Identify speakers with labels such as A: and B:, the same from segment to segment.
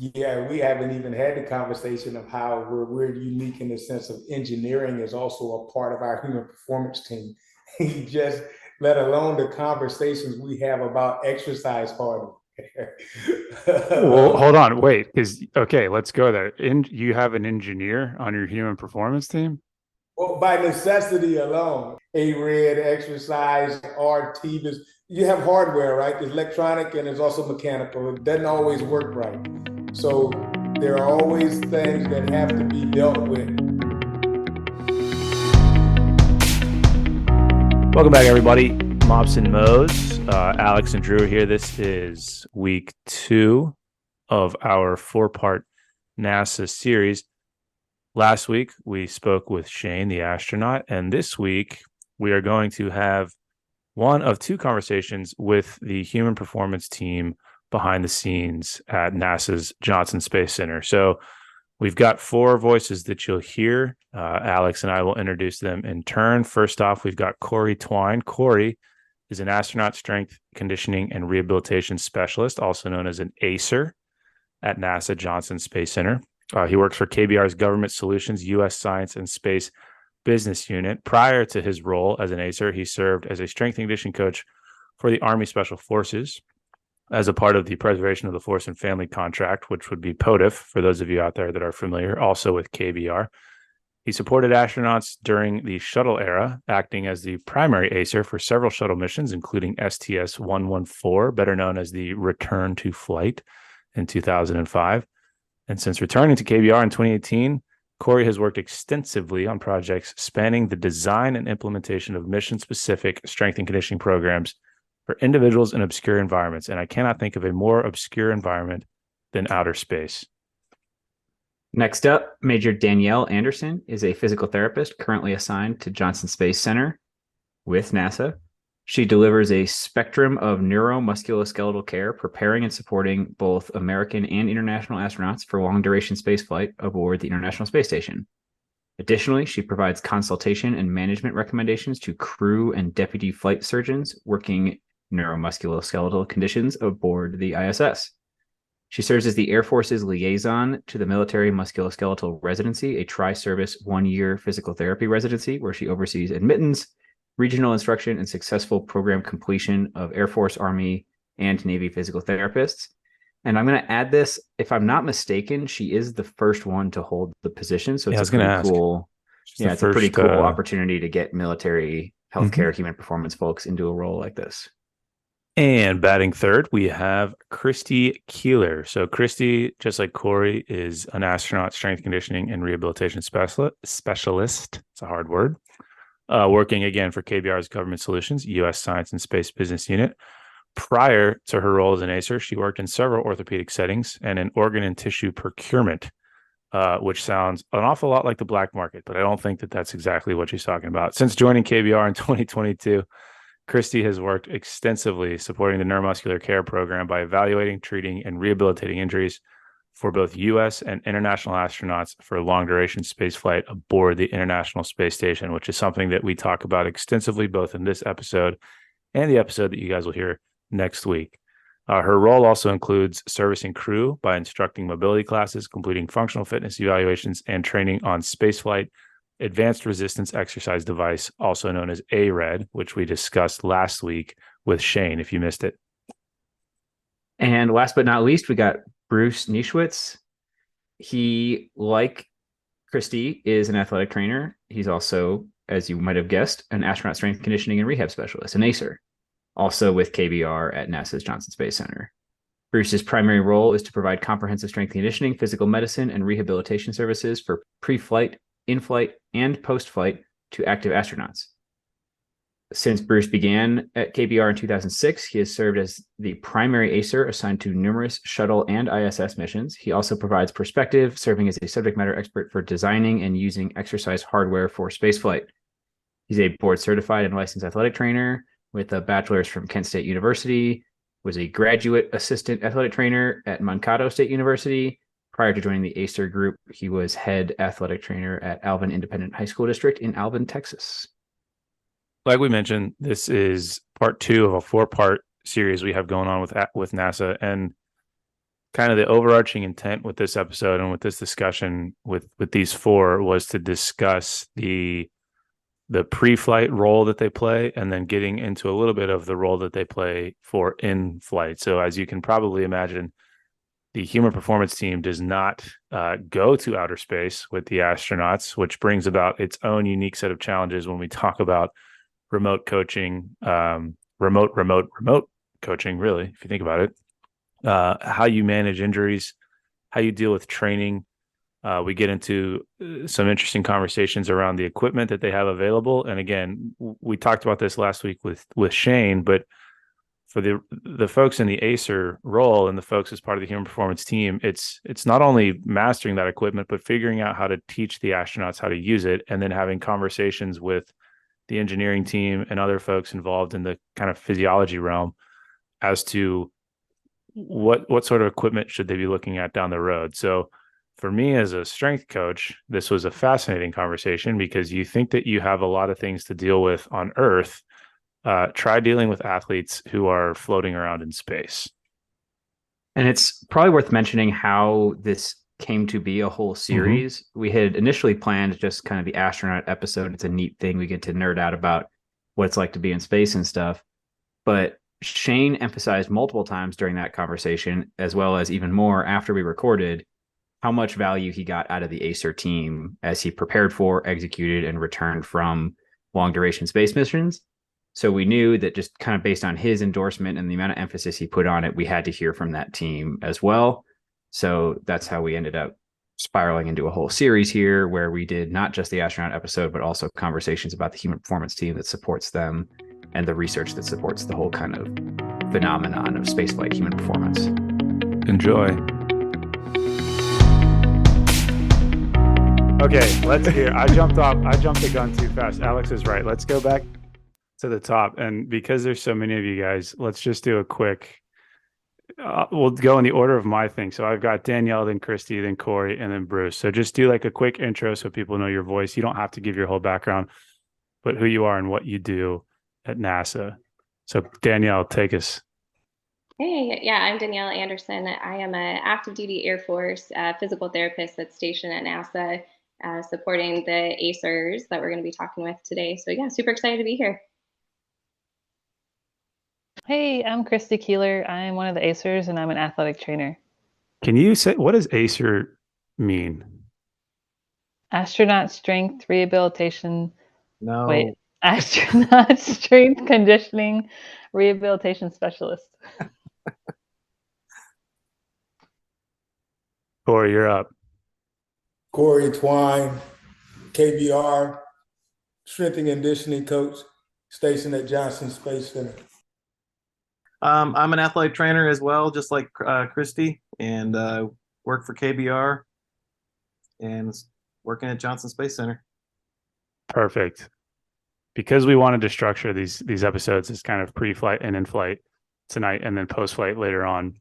A: Yeah, we haven't even had the conversation of how we're unique in the sense of engineering is also a part of our human performance team. He just, let alone the conversations we have about exercise hardware.
B: Well, hold on, wait, because okay, let's go there. You have an engineer on your human performance team?
A: Well, by necessity alone, a red exercise, RT, you have hardware, right? There's electronic and there's also mechanical. It doesn't always work right. So there are always things that have to be dealt with.
B: Welcome back, everybody. Mops and Moes, Alex and Drew here. This is week 2 of our 4-part NASA series. Last week, we spoke with Shane, the astronaut, and this week, we are going to have one of 2 conversations with the human performance team behind the scenes at NASA's Johnson Space Center. So we've got 4 voices that you'll hear. Alex and I will introduce them in turn. First off, we've got Corey Twine. Corey is an astronaut strength conditioning and rehabilitation specialist, also known as an ACER at NASA Johnson Space Center. He works for KBR's Government Solutions U.S. Science and Space Business Unit. Prior to his role as an ACER, he served as a strength and conditioning coach for the Army Special Forces as a part of the Preservation of the Force and Family contract, which would be POTFF, for those of you out there that are familiar, also with KBR. He supported astronauts during the shuttle era, acting as the primary ACER for several shuttle missions, including STS-114, better known as the Return to Flight in 2005. And since returning to KBR in 2018, Corey has worked extensively on projects spanning the design and implementation of mission-specific strength and conditioning programs for individuals in obscure environments. And I cannot think of a more obscure environment than outer space.
C: Next up, Major Danielle Anderson is a physical therapist currently assigned to Johnson Space Center with NASA. She delivers a spectrum of neuromusculoskeletal care, preparing and supporting both American and international astronauts for long-duration spaceflight aboard the International Space Station. Additionally, she provides consultation and management recommendations to crew and deputy flight surgeons working neuromusculoskeletal conditions aboard the ISS. She serves as the Air Force's liaison to the Military Musculoskeletal Residency, a tri-service 1-year physical therapy residency where she oversees admittance, regional instruction, and successful program completion of Air Force, Army, and Navy physical therapists. And I'm going to add this, if I'm not mistaken, she is the first one to hold the position. So it's a pretty cool, it's a pretty cool opportunity to get military healthcare, human performance folks into a role like this.
B: And batting third, we have Christi Keeler. So Christi, just like Corey, is an astronaut strength conditioning and rehabilitation specialist. It's a hard word. Working again for KBR's Government Solutions, U.S. Science and Space Business Unit. Prior to her role as an ACER, she worked in several orthopedic settings and in organ and tissue procurement, which sounds an awful lot like the black market, but I don't think that that's exactly what she's talking about. Since joining KBR in 2022, Christi has worked extensively supporting the neuromuscular care program by evaluating, treating, and rehabilitating injuries for both U.S. and international astronauts for long-duration spaceflight aboard the International Space Station, which is something that we talk about extensively both in this episode and the episode that you guys will hear next week. Her role also includes servicing crew by instructing mobility classes, completing functional fitness evaluations, and training on spaceflight advanced resistance exercise device, also known as ARED, which we discussed last week with Shane, if you missed it.
C: And last but not least, we got Bruce Nischwitz. He, like Christi, is an athletic trainer. He's also, as you might have guessed, an astronaut strength conditioning and rehab specialist, an ACER, also with KBR at NASA's Johnson Space Center. Bruce's primary role is to provide comprehensive strength conditioning, physical medicine, and rehabilitation services for pre-flight, in-flight, and post-flight to active astronauts. Since Bruce began at KBR in 2006, he has served as the primary ACER assigned to numerous shuttle and ISS missions. He also provides perspective, serving as a subject matter expert for designing and using exercise hardware for spaceflight. He's a board-certified and licensed athletic trainer with a bachelor's from Kent State University, was a graduate assistant athletic trainer at Mankato State University. Prior to joining the ACER group, he was head athletic trainer at Alvin Independent High School District in Alvin, Texas.
B: Like we mentioned, this is part 2 of a 4-part series we have going on with NASA. And kind of the overarching intent with this episode and with this discussion with these four was to discuss the pre-flight role that they play, and then getting into a little bit of the role that they play for in flight. So as you can probably imagine, the human performance team does not go to outer space with the astronauts, which brings about its own unique set of challenges when we talk about remote coaching, remote coaching, really, if you think about it, how you manage injuries, how you deal with training. We get into some interesting conversations around the equipment that they have available. And again, we talked about this last week with Shane, but for the folks in the ACER role and the folks as part of the human performance team, it's not only mastering that equipment, but figuring out how to teach the astronauts how to use it, and then having conversations with the engineering team and other folks involved in the kind of physiology realm as to what sort of equipment should they be looking at down the road. So for me as a strength coach, this was a fascinating conversation, because you think that you have a lot of things to deal with on Earth. Try dealing with athletes who are floating around in space.
C: And it's probably worth mentioning how this came to be a whole series. We had initially planned just kind of the astronaut episode. It's a neat thing. We get to nerd out about what it's like to be in space and stuff. But Shane emphasized multiple times during that conversation, as well as even more after we recorded, how much value he got out of the ACER team as he prepared for, executed, and returned from long duration space missions. So we knew that just kind of based on his endorsement and the amount of emphasis he put on it, we had to hear from that team as well. So that's how we ended up spiraling into a whole series here, where we did not just the astronaut episode, but also conversations about the human performance team that supports them and the research that supports the whole kind of phenomenon of spaceflight human performance.
B: Enjoy. Okay, let's hear. I jumped the gun too fast. Alex is right. Let's go back to the top. And because there's so many of you guys, let's just do a quick, we'll go in the order of my thing. So I've got Danielle, then Christi, then Corey, and then Bruce. So just do like a quick intro so people know your voice. You don't have to give your whole background, but who you are and what you do at NASA. So Danielle, take us.
D: Hey, yeah, I'm Danielle Anderson. I am an active duty Air Force physical therapist that's stationed at NASA, supporting the ACERs that we're going to be talking with today. So yeah, super excited to be here.
E: Hey, I'm Christi Keeler. I'm one of the ACERs and I'm an athletic trainer.
B: Can you say, what does ACER mean?
E: Astronaut Strength Rehabilitation.
F: No.
E: Wait, Astronaut Strength Conditioning Rehabilitation Specialist.
B: Corey, you're up.
A: Corey Twine, KBR, strength and conditioning coach, stationed at Johnson Space Center.
F: I'm an athletic trainer as well, just like Christi, and work for KBR and working at Johnson Space Center.
B: Perfect. Because we wanted to structure these episodes as kind of pre-flight and in-flight tonight, and then post-flight later on.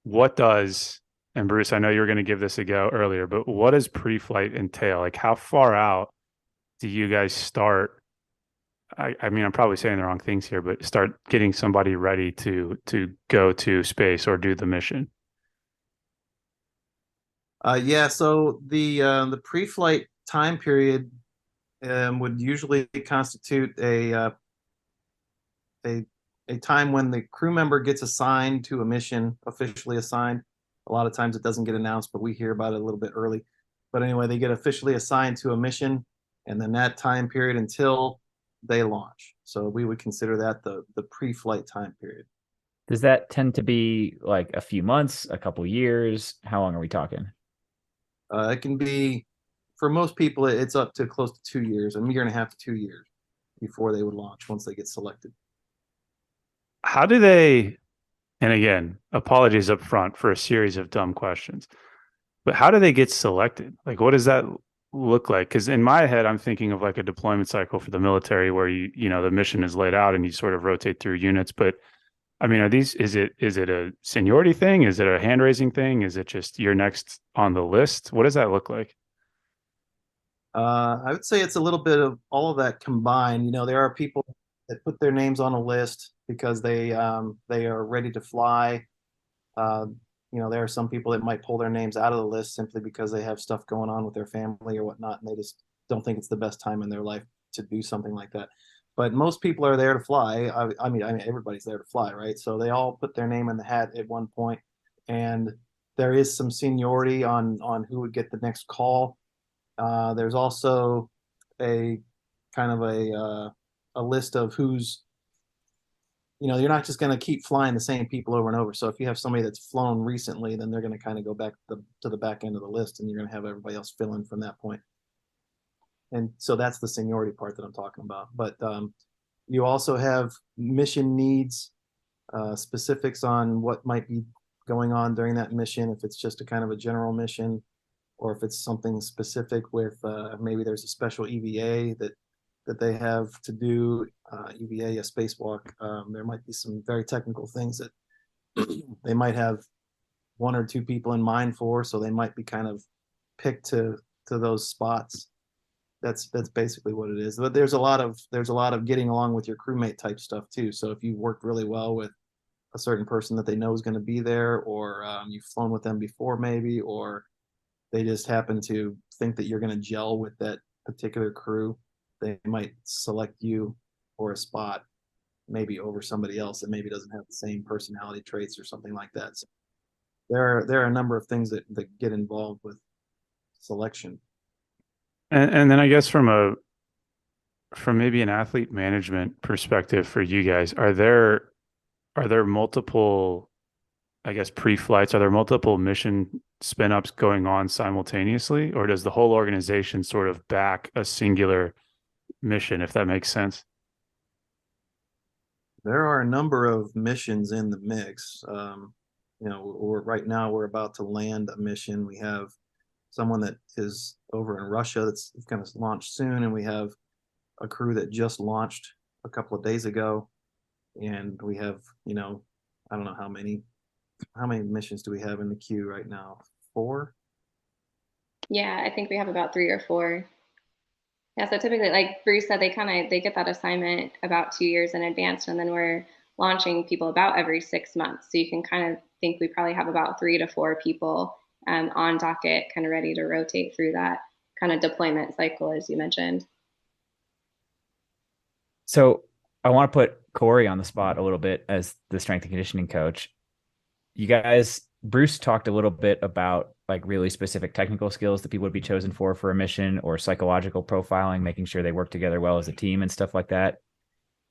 B: What does, and Bruce, I know you were going to give this a go earlier, but what does pre-flight entail? Like, how far out do you guys start? I mean, I'm probably saying the wrong things here, but start getting somebody ready to go to space or do the mission.
F: Yeah, so the pre-flight time period would usually constitute a time when the crew member gets assigned to a mission, officially assigned. A lot of times it doesn't get announced, but we hear about it a little bit early. But anyway, they get officially assigned to a mission, and then that time period until they launch. So we would consider that the pre-flight time period.
C: Does that tend to be like a few months, a couple years? How long are we talking?
F: It can be, for most people, it's up to close to 2 years, a year and a half to 2 years before they would launch once they get selected.
B: How do they, and again, apologies up front for a series of dumb questions, but how do they get selected? Like, what does that look like? Because in my head, I'm thinking of like a deployment cycle for the military where you know, the mission is laid out and you sort of rotate through units. But I mean, is it a seniority thing? Is it a hand raising thing? Is it just you're next on the list? What does that look like?
F: I would say it's a little bit of all of that combined. You know, there are people that put their names on a list because they are ready to fly. You there are some people that might pull their names out of the list simply because they have stuff going on with their family or whatnot, and they just don't think it's the best time in their life to do something like that. But most people are there to fly. I mean, everybody's there to fly, right? So they all put their name in the hat at one point, and there is some seniority on who would get the next call. There's also a kind of a list of who's, you're not just going to keep flying the same people over and over. So if you have somebody that's flown recently, then they're going to kind of go back to the back end of the list, and you're going to have everybody else fill in from that point. And so that's the seniority part that I'm talking about. But you also have mission needs, specifics on what might be going on during that mission, if it's just a kind of a general mission, or if it's something specific with maybe there's a special EVA that they have to do, EVA, a spacewalk. There might be some very technical things that they might have one or two people in mind for, so they might be kind of picked to those spots. That's basically what it is. But there's a lot of getting along with your crewmate type stuff too. So if you worked really well with a certain person that they know is going to be there, or you've flown with them before maybe, or they just happen to think that you're going to gel with that particular crew, they might select you for a spot maybe over somebody else that maybe doesn't have the same personality traits or something like that. So there are a number of things that get involved with selection.
B: And then I guess from maybe an athlete management perspective for you guys, are there multiple, I guess, pre-flights? Are there multiple mission spin-ups going on simultaneously, or does the whole organization sort of back a singular mission, if that makes sense?
F: There are a number of missions in the mix. Right now we're about to land a mission. We have someone that is over in Russia that's going to launch soon, and we have a crew that just launched a couple of days ago, and we have, I don't know how many missions do we have in the queue right now? 4?
D: Yeah, I think we have about 3 or 4. Yeah, so typically, like Bruce said, they get that assignment about 2 years in advance, and then we're launching people about every 6 months. So you can kind of think we probably have about 3 to 4 people on docket, kind of ready to rotate through that kind of deployment cycle, as you mentioned.
C: So I want to put Corey on the spot a little bit as the strength and conditioning coach. You guys, Bruce talked a little bit about like really specific technical skills that people would be chosen for a mission, or psychological profiling, making sure they work together well as a team and stuff like that.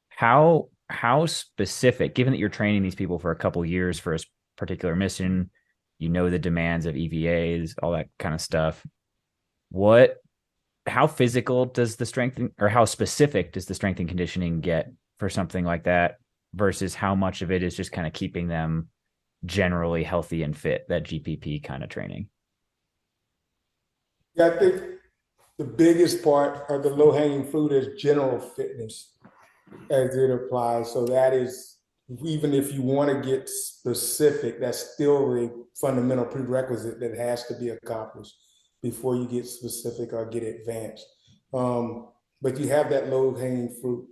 C: How specific, given that you're training these people for a couple of years for a particular mission, the demands of EVAs, all that kind of stuff. How physical does the strength, or how specific does the strength and conditioning get for something like that, versus how much of it is just kind of keeping them generally healthy and fit, that GPP kind of training?
A: Yeah, I think the biggest part of the low-hanging fruit is general fitness as it applies. So that is, even if you want to get specific, that's still a fundamental prerequisite that has to be accomplished before you get specific or get advanced. But you have that low-hanging fruit,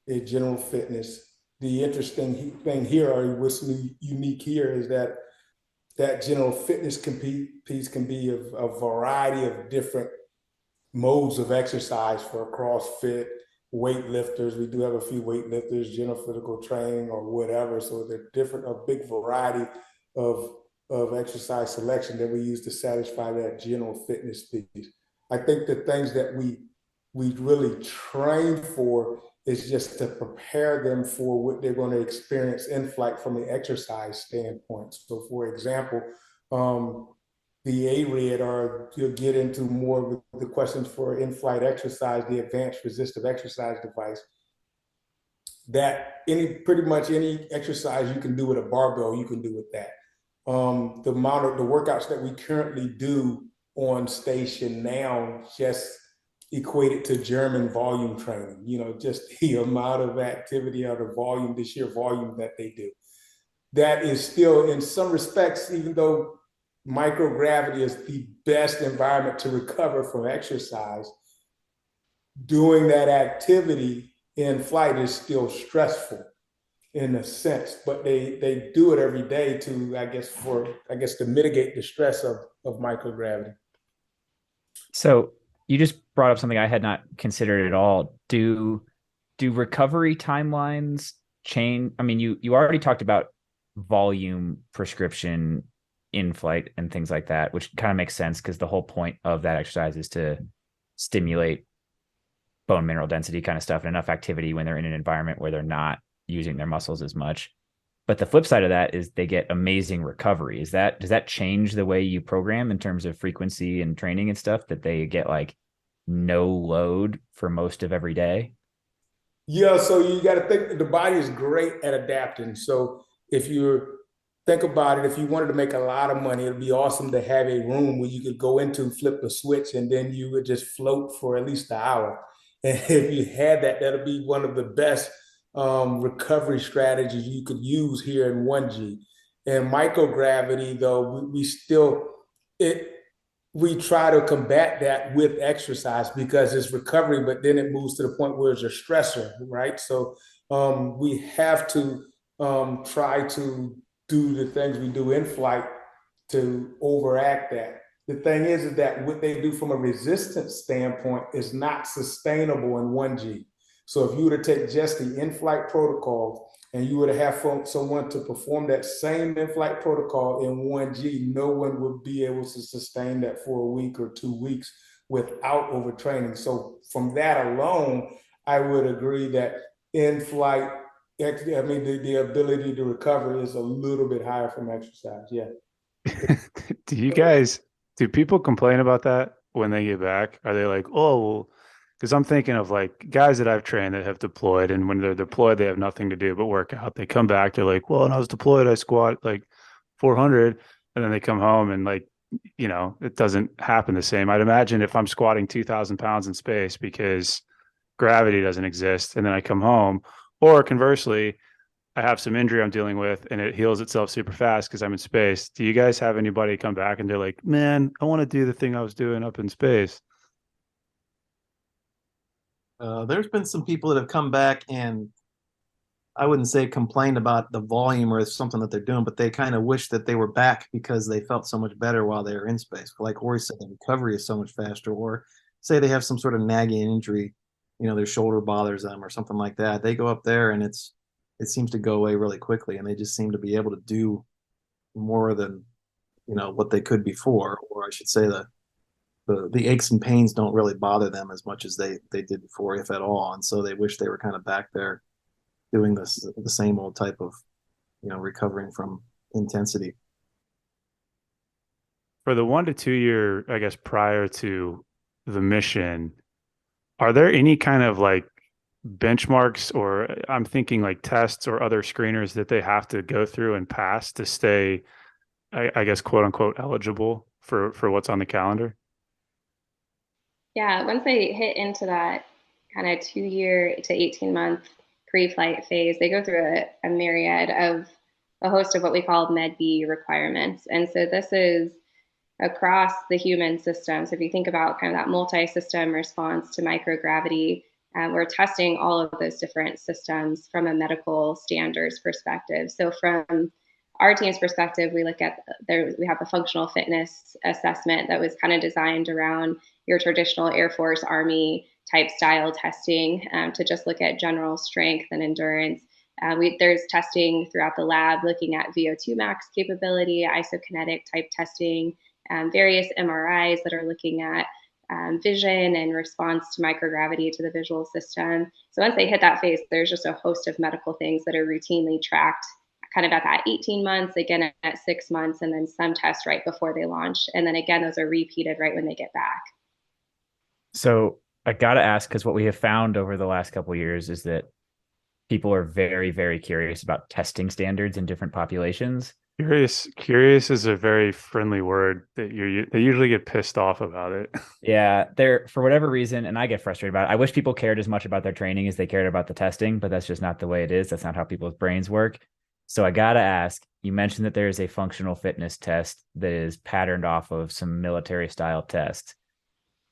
A: a general fitness. The interesting thing here, or what's unique here, is that general fitness piece can be a variety of different modes of exercise for CrossFit, weightlifters. We do have a few weightlifters, general physical training or whatever. So they're different, a big variety of exercise selection that we use to satisfy that general fitness piece. I think the things that we really train for is just to prepare them for what they're going to experience in flight from an exercise standpoint. So for example, the ARED, or you'll get into more of the questions for in-flight exercise, the advanced resistive exercise device, that pretty much any exercise you can do with a barbell, you can do with that. The workouts that we currently do on station now just equated to German volume training, just the amount of activity or the volume, the sheer volume that they do. That is still, in some respects, even though microgravity is the best environment to recover from exercise, doing that activity in flight is still stressful. in a sense, but they do it every day to, to mitigate the stress of microgravity.
C: So you just brought up something I had not considered at all. Do recovery timelines change? I mean, you already talked about volume prescription in flight and things like that, which kind of makes sense because the whole point of that exercise is to stimulate bone mineral density kind of stuff and enough activity when they're in an environment where they're not using their muscles as much. But the flip side of that is they get amazing recovery. Does that change the way you program in terms of frequency and training and stuff, that they get like no load for most of every day?
A: Yeah, so you got to think the body is great at adapting. So if you think about it, if you wanted to make a lot of money, it'd be awesome to have a room where you could go into, flip the switch, and then you would just float for at least an hour. And if you had that, that'd be one of the best recovery strategies you could use here in 1G. And microgravity, though, we try to combat that with exercise because it's recovery, but then it moves to the point where it's a stressor, right? So we have to try to do the things we do in flight to overact that. The thing is that what they do from a resistance standpoint is not sustainable in 1G. So if you were to take just the in-flight protocol and you were to have someone to perform that same in-flight protocol in 1G, no one would be able to sustain that for a week or 2 weeks without overtraining. So from that alone, I would agree that in-flight, the ability to recover is a little bit higher from exercise. Yeah.
B: Do people complain about that when they get back? Are they like, oh, well, because I'm thinking of like guys that I've trained that have deployed, and when they're deployed, they have nothing to do but work out. They come back, they're like, well, when I was deployed, I squat like 400, and then they come home and like, it doesn't happen the same. I'd imagine if I'm squatting 2,000 pounds in space because gravity doesn't exist, and then I come home, or conversely, I have some injury I'm dealing with and it heals itself super fast because I'm in space. Do you guys have anybody come back and they're like, man, I want to do the thing I was doing up in space?
F: There's been some people that have come back and I wouldn't say complained about the volume or something that they're doing, but they kind of wish that they were back because they felt so much better while they were in space. Like Ori said, the recovery is so much faster, or say they have some sort of nagging injury, their shoulder bothers them or something like that. They go up there and it seems to go away really quickly, and they just seem to be able to do more than what they could before, or I should say the aches and pains don't really bother them as much as they did before, if at all. And so they wish they were kind of back there doing the same old type of recovering from intensity.
B: For the 1 to 2 year, I guess, prior to the mission, are there any kind of like benchmarks, or I'm thinking like tests or other screeners that they have to go through and pass to stay, I guess, quote unquote, eligible for what's on the calendar?
D: Yeah, once they hit into that kind of 2 year to 18-month pre-flight phase, they go through a myriad of a host of what we call Med B requirements. And so this is across the human system. So if you think about kind of that multi-system response to microgravity, we're testing all of those different systems from a medical standards perspective. So from our team's perspective, we look at we have a functional fitness assessment that was kind of designed around your traditional Air Force, Army type style testing to just look at general strength and endurance. There's testing throughout the lab looking at VO2 max capability, isokinetic type testing, various MRIs that are looking at vision and response to microgravity to the visual system. So once they hit that phase, there's just a host of medical things that are routinely tracked kind of at that 18 months, again at 6 months, and then some tests right before they launch. And then again, those are repeated right when they get back.
C: So I got to ask, because what we have found over the last couple of years is that people are very, very curious about testing standards in different populations.
B: Curious is a very friendly word that they usually get pissed off about it.
C: Yeah, they're, for whatever reason, and I get frustrated about it. I wish people cared as much about their training as they cared about the testing, but that's just not the way it is. That's not how people's brains work. So I got to ask, you mentioned that there is a functional fitness test that is patterned off of some military style tests.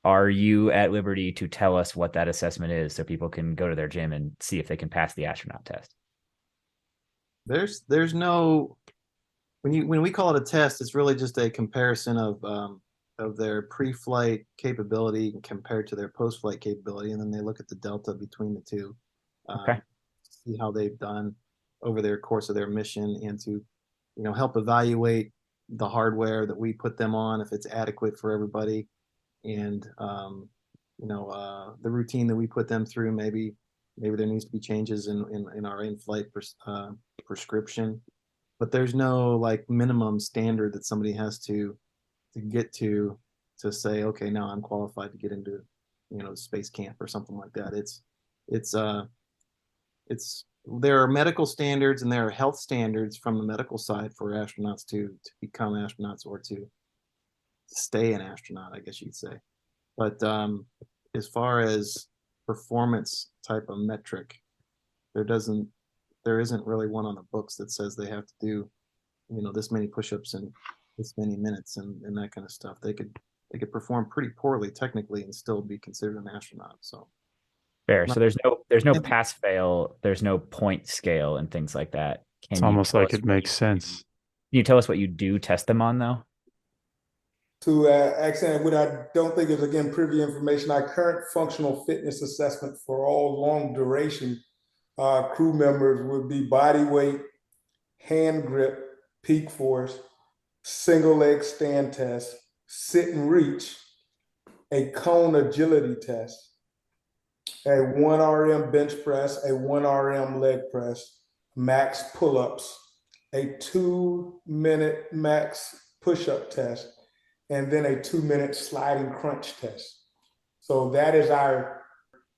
C: Are you at liberty to tell us what that assessment is so people can go to their gym and see if they can pass the astronaut test?
F: There's no, when we call it a test, it's really just a comparison of their pre-flight capability compared to their post-flight capability, and then they look at the delta between the two.
C: Okay.
F: See how they've done over their course of their mission, and to help evaluate the hardware that we put them on, if it's adequate for everybody, and the routine that we put them through. Maybe there needs to be changes in our in-flight prescription, but there's no like minimum standard that somebody has to get to say, okay, now I'm qualified to get into space camp or something like that. It's there are medical standards and there are health standards from the medical side for astronauts to become astronauts, or to stay an astronaut, I guess you'd say. But as far as performance type of metric, there isn't really one on the books that says they have to do this many push-ups in this many minutes and that kind of stuff. They could perform pretty poorly technically and still be considered an astronaut. So
C: Fair. So there's no pass fail, there's no point scale and things like that.
B: It's almost like it makes sense.
C: Can you tell us what you do test them on though?
A: To accent what I don't think is, again, privy information, our current functional fitness assessment for all long duration crew members would be body weight, hand grip, peak force, single leg stand test, sit and reach, a cone agility test, a 1 RM bench press, a 1 RM leg press, max pull-ups, a 2-minute max push-up test, and then a 2-minute sliding crunch test. So that is our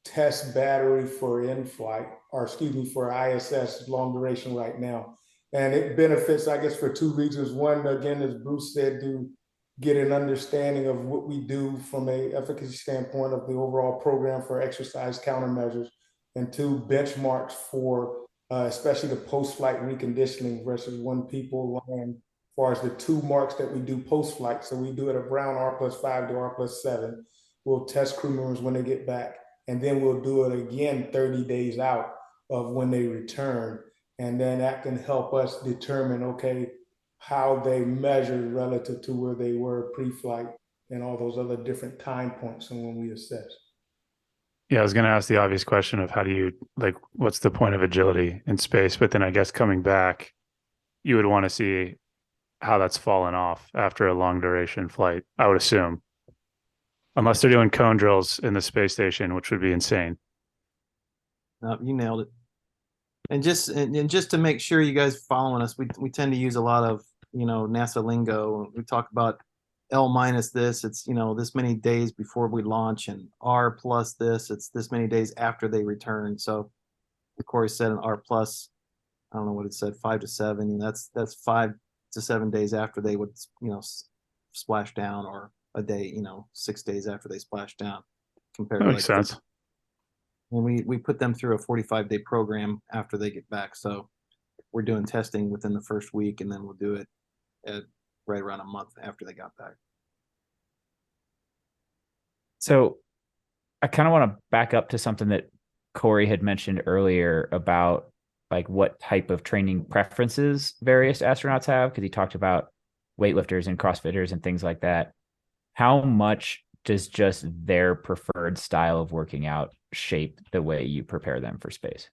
A: test battery for in-flight, or excuse me, for ISS long duration right now. And it benefits, I guess, for 2 reasons. One, again, as Bruce said, to get an understanding of what we do from a efficacy standpoint of the overall program for exercise countermeasures, and 2, benchmarks for especially the post-flight reconditioning versus when people land, as far as the 2 marks that we do post-flight. So we do it around R+5 to R+7. We'll test crew members when they get back, and then we'll do it again 30 days out of when they return. And then that can help us determine, okay, how they measure relative to where they were pre-flight and all those other different time points and when we assess.
B: Yeah, I was going to ask the obvious question of how do you, like, what's the point of agility in space? But then I guess coming back, you would want to see how that's fallen off after a long duration flight, I would assume. Unless they're doing cone drills in the space station, which would be insane.
F: No, you nailed it. And just to make sure you guys following us, we tend to use a lot of NASA lingo. We talk about L minus this, it's this many days before we launch, and R plus this, it's this many days after they return. So Corey said an R plus, I don't know what it said, 5 to 7. That's 5 to 7 days after they would splash down, or a day, 6 days after they splash down. Compared
B: that makes sense.
F: And we put them through a 45-day program after they get back. So we're doing testing within the first week, and then we'll do it at right around a month after they got back.
C: So I kind of want to back up to something that Corey had mentioned earlier about like what type of training preferences various astronauts have, because he talked about weightlifters and CrossFitters and things like that. How much does just their preferred style of working out shape the way you prepare them for space?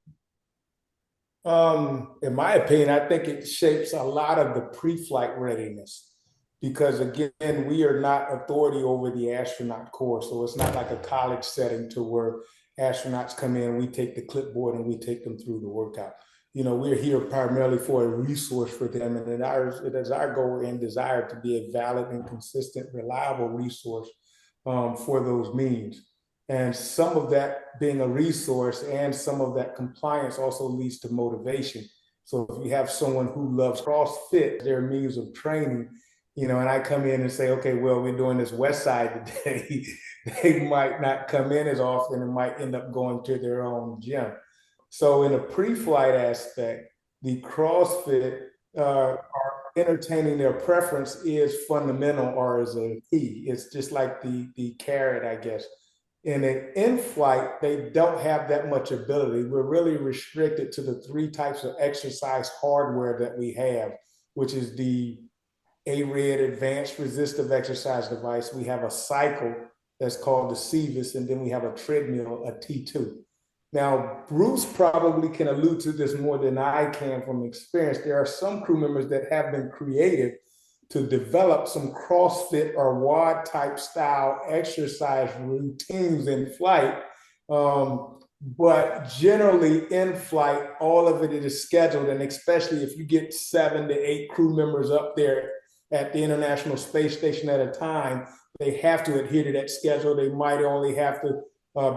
A: In my opinion, I think it shapes a lot of the pre-flight readiness, because again, we are not authority over the astronaut corps. So it's not like a college setting to where astronauts come in, we take the clipboard and we take them through the workout. We're here primarily for a resource for them, and it is our goal and desire to be a valid and consistent, reliable resource for those means. And some of that being a resource and some of that compliance also leads to motivation. So if you have someone who loves CrossFit, their means of training, and I come in and say, okay, well, we're doing this West Side today, they might not come in as often and might end up going to their own gym. So in a pre-flight aspect, the CrossFit are entertaining their preference is fundamental, or is a key. It's just like the carrot, I guess. In an in-flight, they don't have that much ability. We're really restricted to the 3 types of exercise hardware that we have, which is the ARED Advanced Resistive Exercise Device. We have a cycle that's called the CVIS, and then we have a treadmill, a T2. Now, Bruce probably can allude to this more than I can from experience. There are some crew members that have been creative to develop some CrossFit or WOD type style exercise routines in flight. But generally in flight, all of it is scheduled. And especially if you get 7 to 8 crew members up there at the International Space Station at a time, they have to adhere to that schedule. They might only have to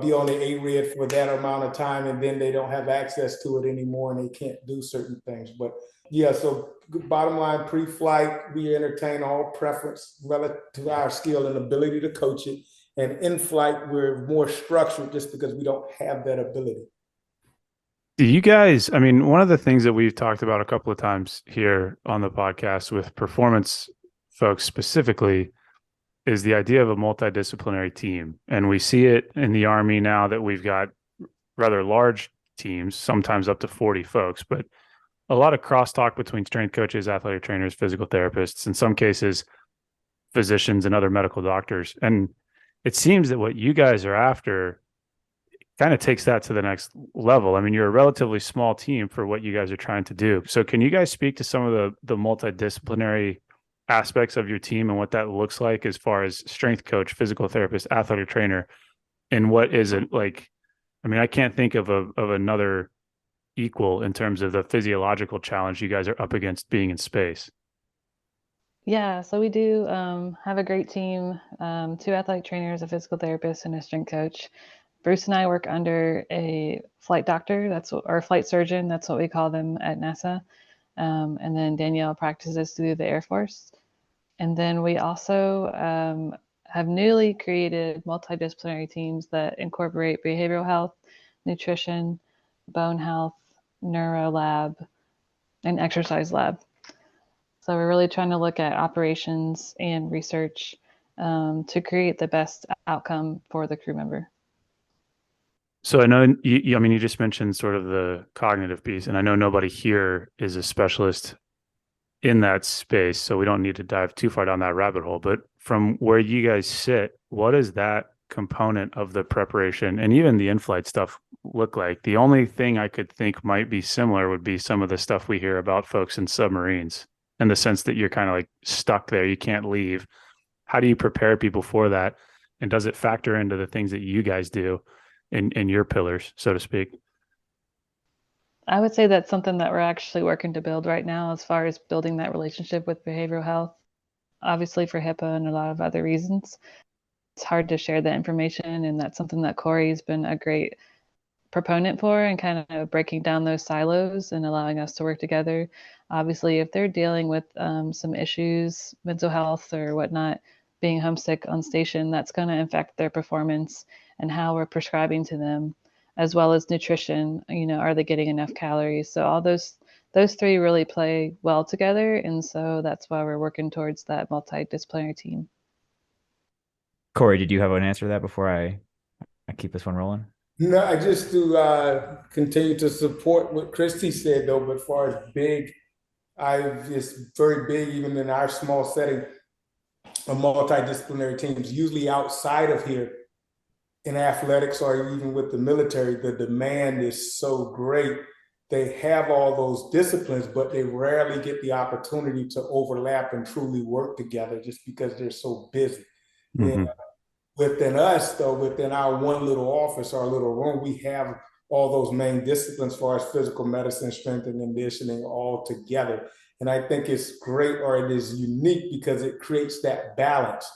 A: be on the ARED for that amount of time, and then they don't have access to it anymore and they can't do certain things. But yeah, so bottom line, pre-flight, we entertain all preference relative to our skill and ability to coach it. And in flight, we're more structured just because we don't have that ability.
B: Do you guys, I mean, one of the things that we've talked about a couple of times here on the podcast with performance folks specifically is the idea of a multidisciplinary team. And we see it in the Army now that we've got rather large teams, sometimes up to 40 folks, but a lot of crosstalk between strength coaches, athletic trainers, physical therapists, in some cases, physicians and other medical doctors. And it seems that what you guys are after kind of takes that to the next level. I mean, you're a relatively small team for what you guys are trying to do. So can you guys speak to some of the multidisciplinary aspects of your team and what that looks like as far as strength coach, physical therapist, athletic trainer, and what is it like? I mean, I can't think of another equal in terms of the physiological challenge you guys are up against being in space.
E: Yeah, so we do have a great team, 2 athletic trainers, a physical therapist, and a strength coach. Bruce and I work under a flight doctor, or a flight surgeon, that's what we call them at NASA. And then Danielle practices through the Air Force. And then we also have newly created multidisciplinary teams that incorporate behavioral health, nutrition, bone health, neuro lab, and exercise lab. So we're really trying to look at operations and research to create the best outcome for the crew member.
B: So I know I mean, you just mentioned sort of the cognitive piece, and I know nobody here is a specialist in that space, so we don't need to dive too far down that rabbit hole. But from where you guys sit, what is that component of the preparation and even the in-flight stuff look like? The only thing I could think might be similar would be some of the stuff we hear about folks in submarines, in the sense that you're kind of like stuck there, you can't leave. How do you prepare people for that? And does it factor into the things that you guys do in your pillars, so to speak?
E: I would say that's something that we're actually working to build right now, as far as building that relationship with behavioral health. Obviously for HIPAA and a lot of other reasons, it's hard to share that information, and that's something that Corey's been a great proponent for, and kind of breaking down those silos and allowing us to work together. Obviously, if they're dealing with some issues, mental health or whatnot, being homesick on station, that's going to affect their performance and how we're prescribing to them, as well as nutrition. You know, are they getting enough calories? So all those 3 really play well together, and so that's why we're working towards that multidisciplinary team.
C: Corey, did you have an answer to that before I keep this one rolling?
A: No, I just to continue to support what Christi said, though. But as far as big, it's very big, even in our small setting, of multidisciplinary teams. Usually outside of here, in athletics or even with the military, the demand is so great. They have all those disciplines, but they rarely get the opportunity to overlap and truly work together just because they're so busy.
B: Mm-hmm.
A: And within us, though, within our one little office, our little room, we have all those main disciplines as far as physical medicine, strength and conditioning all together. And I think it's great, or it is unique, because it creates that balance.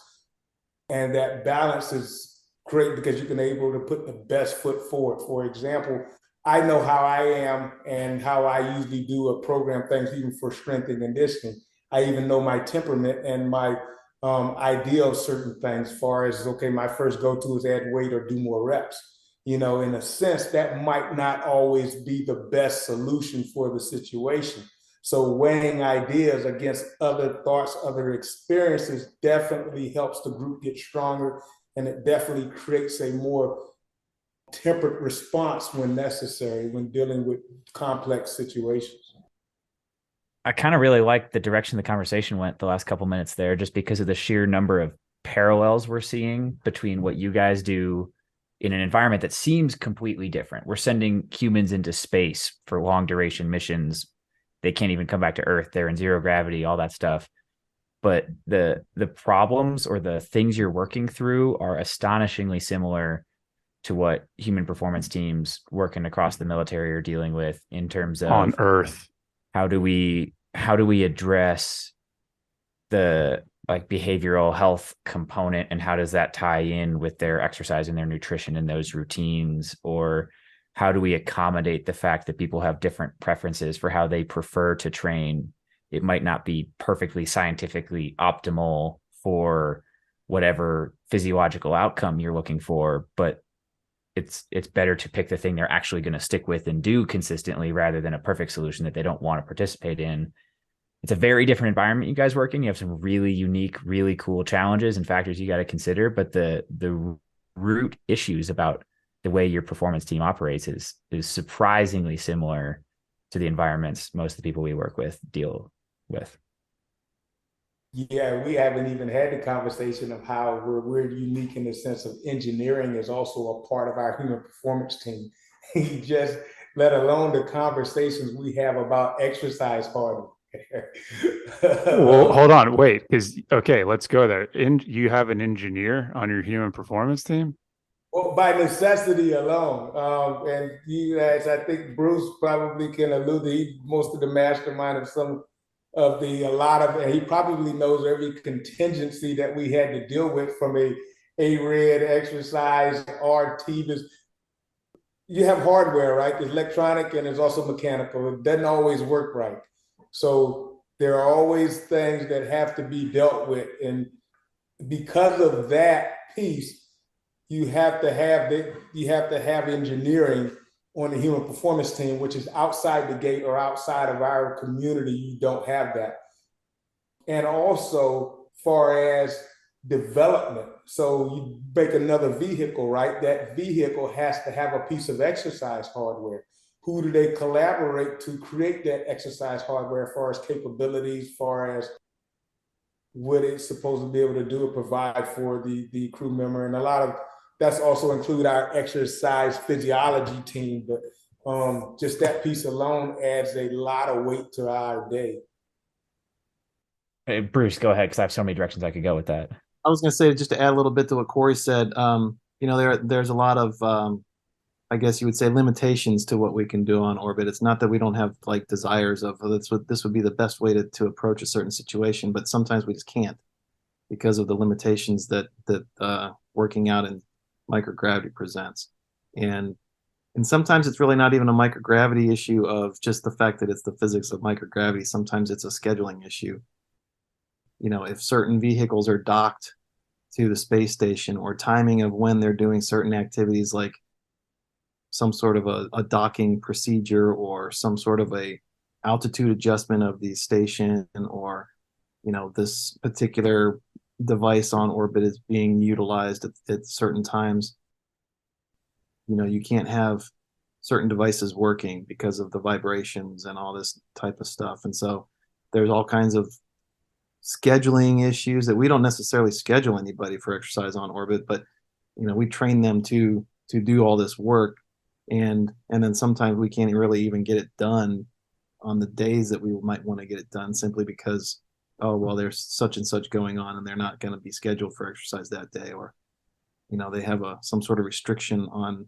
A: And that balance is great because you can able to put the best foot forward. For example, I know how I am and how I usually do a program things, even for strength and conditioning. I even know my temperament and my idea of certain things, as far as, okay, my first go-to is add weight or do more reps. You know, in a sense, that might not always be the best solution for the situation. So weighing ideas against other thoughts, other experiences definitely helps the group get stronger and it definitely creates a more tempered response when necessary when dealing with complex situations.
C: I kind of really like the direction the conversation went the last couple minutes there, just because of the sheer number of parallels we're seeing between what you guys do in an environment that seems completely different. We're sending humans into space for long duration missions. They can't even come back to Earth. They're in zero gravity, all that stuff. But the problems or the things you're working through are astonishingly similar to what human performance teams working across the military are dealing with in terms of
B: on Earth.
C: How do we address the like behavioral health component, and how does that tie in with their exercise and their nutrition and those routines? Or how do we accommodate the fact that people have different preferences for how they prefer to train? It might not be perfectly scientifically optimal for whatever physiological outcome you're looking for, but it's better to pick the thing they're actually going to stick with and do consistently rather than a perfect solution that they don't want to participate in. It's a very different environment you guys work in. You have some really unique, really cool challenges and factors you got to consider, but the root issues about the way your performance team operates is surprisingly similar to the environments most of the people we work with deal with.
A: Yeah, we haven't even had the conversation of how we're unique in the sense of engineering is also a part of our human performance team. Just let alone the conversations we have about exercise hardware.
B: Well, hold on, wait, because okay, let's go there. You have an engineer on your human performance team?
A: Well, by necessity alone, and you guys, I think Bruce probably can allude to. He's most of the mastermind of some of a lot of, and he probably knows every contingency that we had to deal with from a red exercise RT. You have hardware, right? There's electronic and there's also mechanical. It doesn't always work right. So there are always things that have to be dealt with. And because of that piece, you have to have engineering on the human performance team, which is outside the gate or outside of our community. You don't have that. And also far as development. So you make another vehicle, right? That vehicle has to have a piece of exercise hardware. Who do they collaborate to create that exercise hardware as far as capabilities, as far as what it's supposed to be able to do or provide for the crew member? And a lot of that's also include our exercise physiology team, but just that piece alone adds a lot of weight to our day.
C: Hey, Bruce, go ahead, because I have so many directions I could go with that.
F: I was going to say, just to add a little bit to what Corey said, there's a lot of, I guess you would say, limitations to what we can do on orbit. It's not that we don't have like desires of this would be the best way to approach a certain situation, but sometimes we just can't because of the limitations that working out in microgravity presents. And sometimes it's really not even a microgravity issue of just the fact that it's the physics of microgravity. Sometimes it's a scheduling issue. You know, if certain vehicles are docked to the space station, or timing of when they're doing certain activities, like some sort of a docking procedure or some sort of a altitude adjustment of the station, or, you know, this particular device on orbit is being utilized at certain times. You know, you can't have certain devices working because of the vibrations and all this type of stuff. And so there's all kinds of scheduling issues that we don't necessarily schedule anybody for exercise on orbit, but, you know, we train them to do all this work. And then sometimes we can't really even get it done on the days that we might want to get it done, simply because, oh, well, there's such and such going on and they're not going to be scheduled for exercise that day, or, you know, they have some sort of restriction on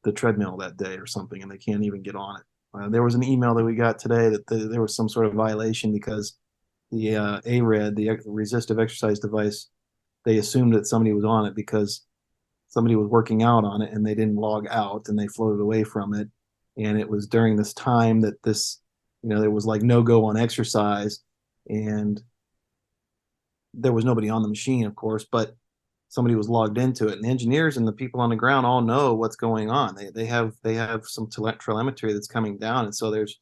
F: the treadmill that day or something, and they can't even get on it. There was an email that we got today that there was some sort of violation because the ARED, the resistive exercise device, they assumed that somebody was on it because somebody was working out on it and they didn't log out and they floated away from it. And it was during this time that this, you know, there was like no go on exercise, and there was nobody on the machine, of course, but somebody was logged into it. And the engineers and the people on the ground all know what's going on. They have some telemetry that's coming down, and so there's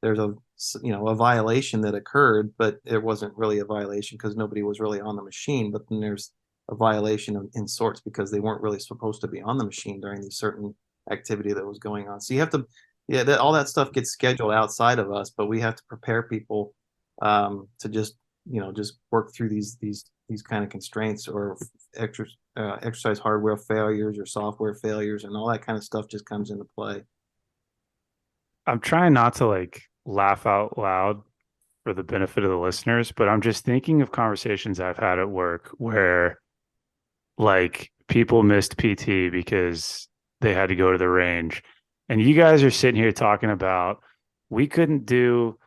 F: a, you know, a violation that occurred, but it wasn't really a violation because nobody was really on the machine. But then there's a violation in sorts because they weren't really supposed to be on the machine during the certain activity that was going on. So you have to, yeah, all that stuff gets scheduled outside of us, but we have to prepare people to just, just work through these kind of constraints or exercise hardware failures or software failures, and all that kind of stuff just comes into play.
B: I'm trying not to like laugh out loud for the benefit of the listeners, but I'm just thinking of conversations I've had at work where like people missed PT because they had to go to the range. And you guys are sitting here talking about we couldn't do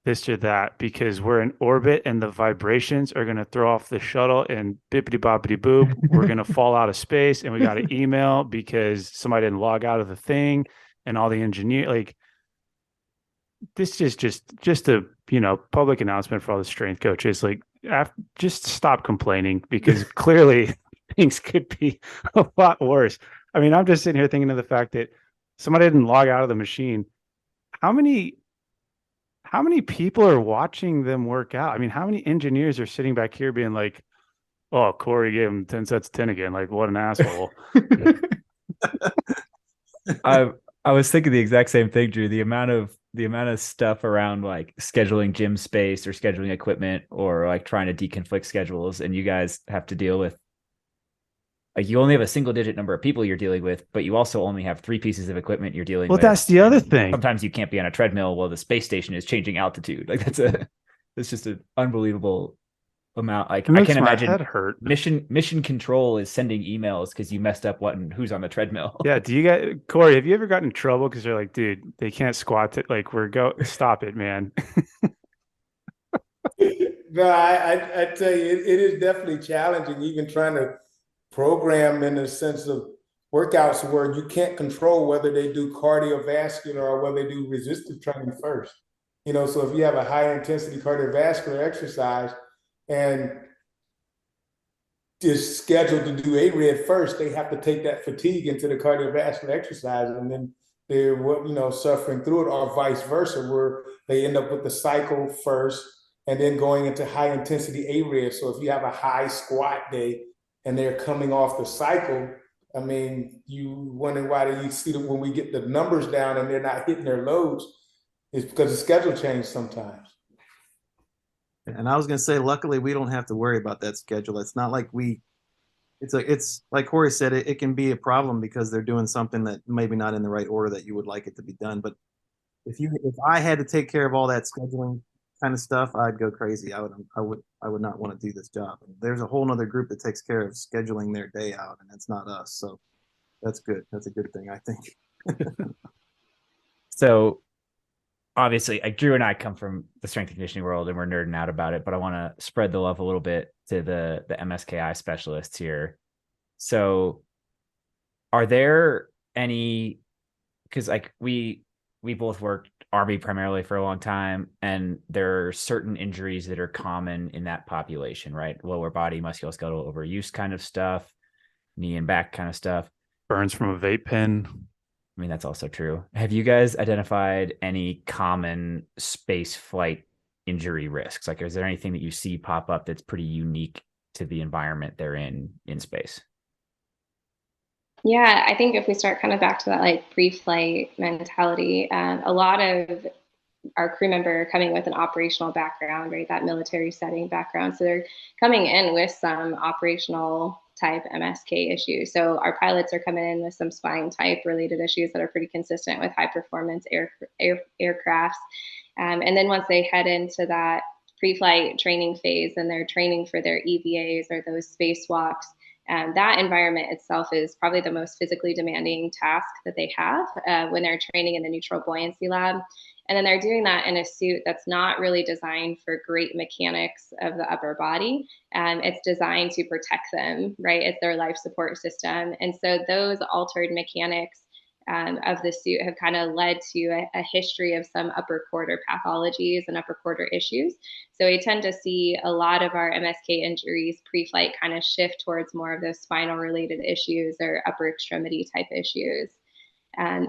B: this or that because we're in orbit and the vibrations are going to throw off the shuttle and bippity boppity boop. We're going to fall out of space and we got an email because somebody didn't log out of the thing and all the engineer like this is just a public announcement for all the strength coaches. Like, just stop complaining because clearly things could be a lot worse. I mean, I'm just sitting here thinking of the fact that somebody didn't log out of the machine. How many people are watching them work out? I mean, how many engineers are sitting back here being like, "Oh, Corey gave him 10 sets of 10 again. Like, what an asshole."
C: I was thinking the exact same thing, Drew. The amount of stuff around like scheduling gym space or scheduling equipment or like trying to deconflict schedules, and you guys have to deal with like you only have a single digit number of people you're dealing with, but you also only have 3 pieces of equipment you're dealing with.
B: Well, that's the other thing.
C: Sometimes you can't be on a treadmill while the space station is changing altitude. Like it's just an unbelievable amount. Like I can't imagine
B: head hurt.
C: Mission control is sending emails because you messed up what and who's on the treadmill.
B: Yeah. Do you get Corey? Have you ever gotten in trouble because they're like, dude, they can't squat it. Like stop it, man.
A: No, I tell you, it is definitely challenging, even trying to program in the sense of workouts where you can't control whether they do cardiovascular or whether they do resistance training first. So if you have a high intensity cardiovascular exercise and is scheduled to do ARED first, they have to take that fatigue into the cardiovascular exercise, and then they're suffering through it, or vice versa, where they end up with the cycle first and then going into high intensity ARED. So if you have a high squat day and they're coming off the cycle, I mean, you wonder why do you see that when we get the numbers down and they're not hitting their loads, it's because the schedule changed sometimes.
F: And I was going to say, luckily, we don't have to worry about that schedule. It's not like it's like Corey said, it can be a problem because they're doing something that maybe not in the right order that you would like it to be done. But if I had to take care of all that scheduling kind of stuff, I'd go crazy. I would not want to do this job. And there's a whole nother group that takes care of scheduling their day out, and it's not us. So that's good. That's a good thing, I think.
C: So obviously, like Drew and I come from the strength and conditioning world and we're nerding out about it, but I want to spread the love a little bit to the MSKI specialists here. So are there any, because like we both worked Army primarily for a long time, and there are certain injuries that are common in that population, right? Lower body musculoskeletal overuse kind of stuff, knee and back kind of stuff.
B: Burns from a vape pen.
C: I mean, that's also true. Have you guys identified any common space flight injury risks? Like, is there anything that you see pop up that's pretty unique to the environment they're in space?
D: Yeah, I think if we start kind of back to that like pre-flight mentality, a lot of our crew member coming with an operational background, right? That military setting background. So they're coming in with some operational type MSK issues. So our pilots are coming in with some spine type related issues that are pretty consistent with high performance aircrafts. And then once they head into that pre-flight training phase and they're training for their EVAs or those spacewalks, that environment itself is probably the most physically demanding task that they have when they're training in the neutral buoyancy lab. And then they're doing that in a suit that's not really designed for great mechanics of the upper body. It's designed to protect them, right? It's their life support system. And so those altered mechanics of the suit have kind of led to a history of some upper quarter pathologies and upper quarter issues. So we tend to see a lot of our MSK injuries pre-flight kind of shift towards more of those spinal related issues or upper extremity type issues.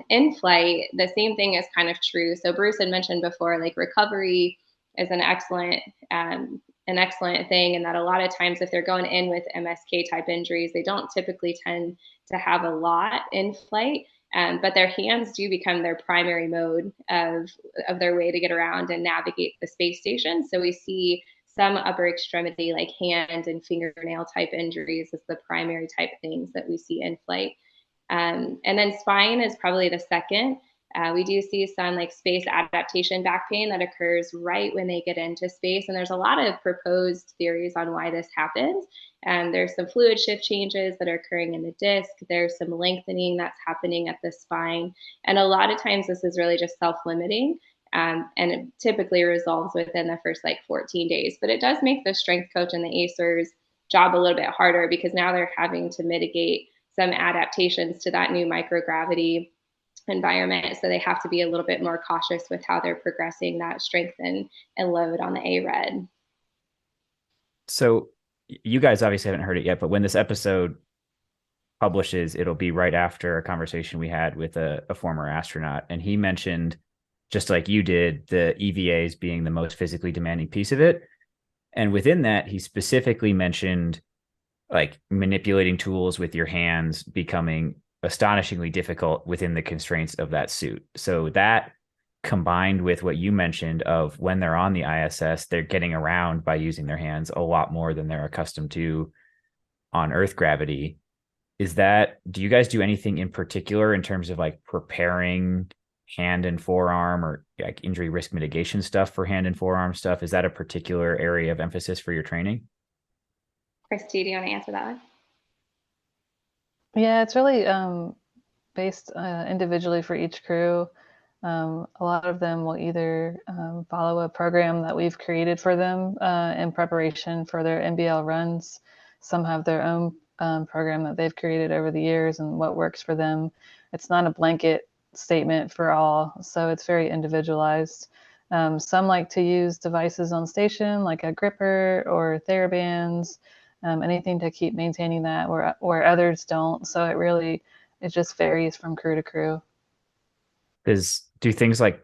D: In flight, the same thing is kind of true. So Bruce had mentioned before, like recovery is an excellent an excellent thing, and that a lot of times if they're going in with MSK type injuries, they don't typically tend to have a lot in flight. But their hands do become their primary mode of their way to get around and navigate the space station. So we see some upper extremity like hand and fingernail type injuries as the primary type things that we see in flight. And then spine is probably the second. We do see some like space adaptation back pain that occurs right when they get into space. And there's a lot of proposed theories on why this happens. There's some fluid shift changes that are occurring in the disc. There's some lengthening that's happening at the spine. And a lot of times this is really just self-limiting. And it typically resolves within the first like 14 days. But it does make the strength coach and the ACER's job a little bit harder, because now they're having to mitigate some adaptations to that new microgravity environment. So they have to be a little bit more cautious with how they're progressing that strength and load on the ARED.
C: So you guys obviously haven't heard it yet, but when this episode publishes, it'll be right after a conversation we had with a former astronaut. And he mentioned, just like you did, the EVAs being the most physically demanding piece of it. And within that, he specifically mentioned like manipulating tools with your hands becoming astonishingly difficult within the constraints of that suit. So that, combined with what you mentioned of when they're on the ISS, they're getting around by using their hands a lot more than they're accustomed to on Earth gravity. Do you guys do anything in particular in terms of like preparing hand and forearm or like injury risk mitigation stuff for hand and forearm stuff? Is that a particular area of emphasis for your training?
D: Christi, do you want to answer that one?
E: Yeah, it's really based individually for each crew. A lot of them will either follow a program that we've created for them in preparation for their NBL runs. Some have their own program that they've created over the years and what works for them. It's not a blanket statement for all, so it's very individualized. Some like to use devices on station like a gripper or TheraBands, anything to keep maintaining that, where others don't. So it just varies from crew to crew.
C: Do things like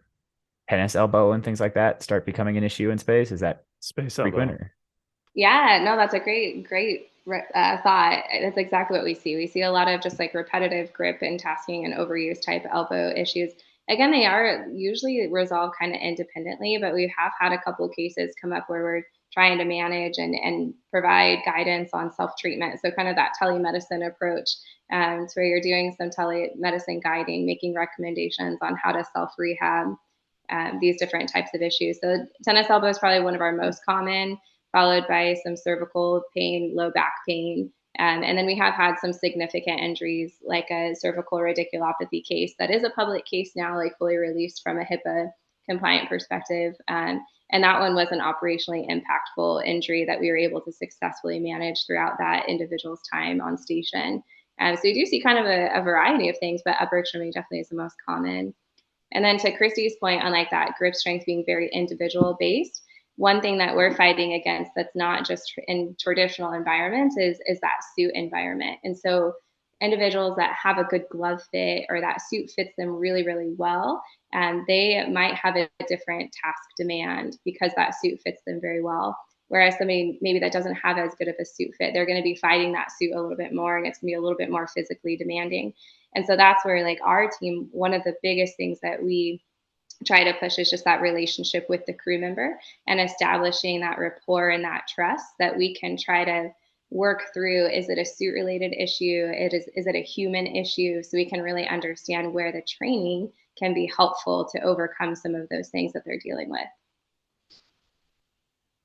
C: tennis elbow and things like that start becoming an issue in space? Is that
B: Space
C: frequent?
B: elbow.
D: Yeah, no, that's a great thought. That's exactly what we see. We see a lot of just like repetitive grip and tasking and overuse type elbow issues. Again, they are usually resolved kind of independently, but we have had a couple of cases come up where we're trying to manage and provide guidance on self-treatment. So kind of that telemedicine approach, to where you're doing some telemedicine guiding, making recommendations on how to self-rehab these different types of issues. So tennis elbow is probably one of our most common, followed by some cervical pain, low back pain. And then we have had some significant injuries, like a cervical radiculopathy case that is a public case now, like fully released from a HIPAA compliant perspective. And that one was an operationally impactful injury that we were able to successfully manage throughout that individual's time on station. So you do see kind of a variety of things, but upper extremity definitely is the most common. And then to Christi's point on like that grip strength being very individual based, one thing that we're fighting against that's not just in traditional environments is that suit environment. And so individuals that have a good glove fit or that suit fits them really, really well, they might have a different task demand because that suit fits them very well. Whereas somebody maybe that doesn't have as good of a suit fit, they're going to be fighting that suit a little bit more, and it's going to be a little bit more physically demanding. And so that's where like our team, one of the biggest things that we try to push is just that relationship with the crew member and establishing that rapport and that trust that we can try to work through. Is it a suit related issue? Is it a human issue? So we can really understand where the training can be helpful to overcome some of those things that they're dealing with.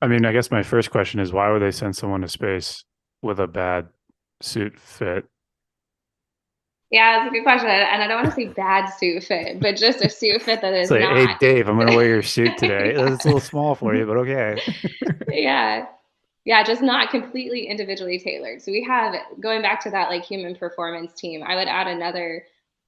B: I mean, I guess my first question is, why would they send someone to space with a bad suit fit?
D: Yeah, it's a good question. And I don't want to say bad suit fit, but just a suit fit that is
B: It's like,
D: not.
B: hey, Dave, I'm going to wear your suit today.
D: Yeah.
B: It's a little small for you, but okay.
D: Yeah, just not completely individually tailored. So we have, going back to that like human performance team, I would add another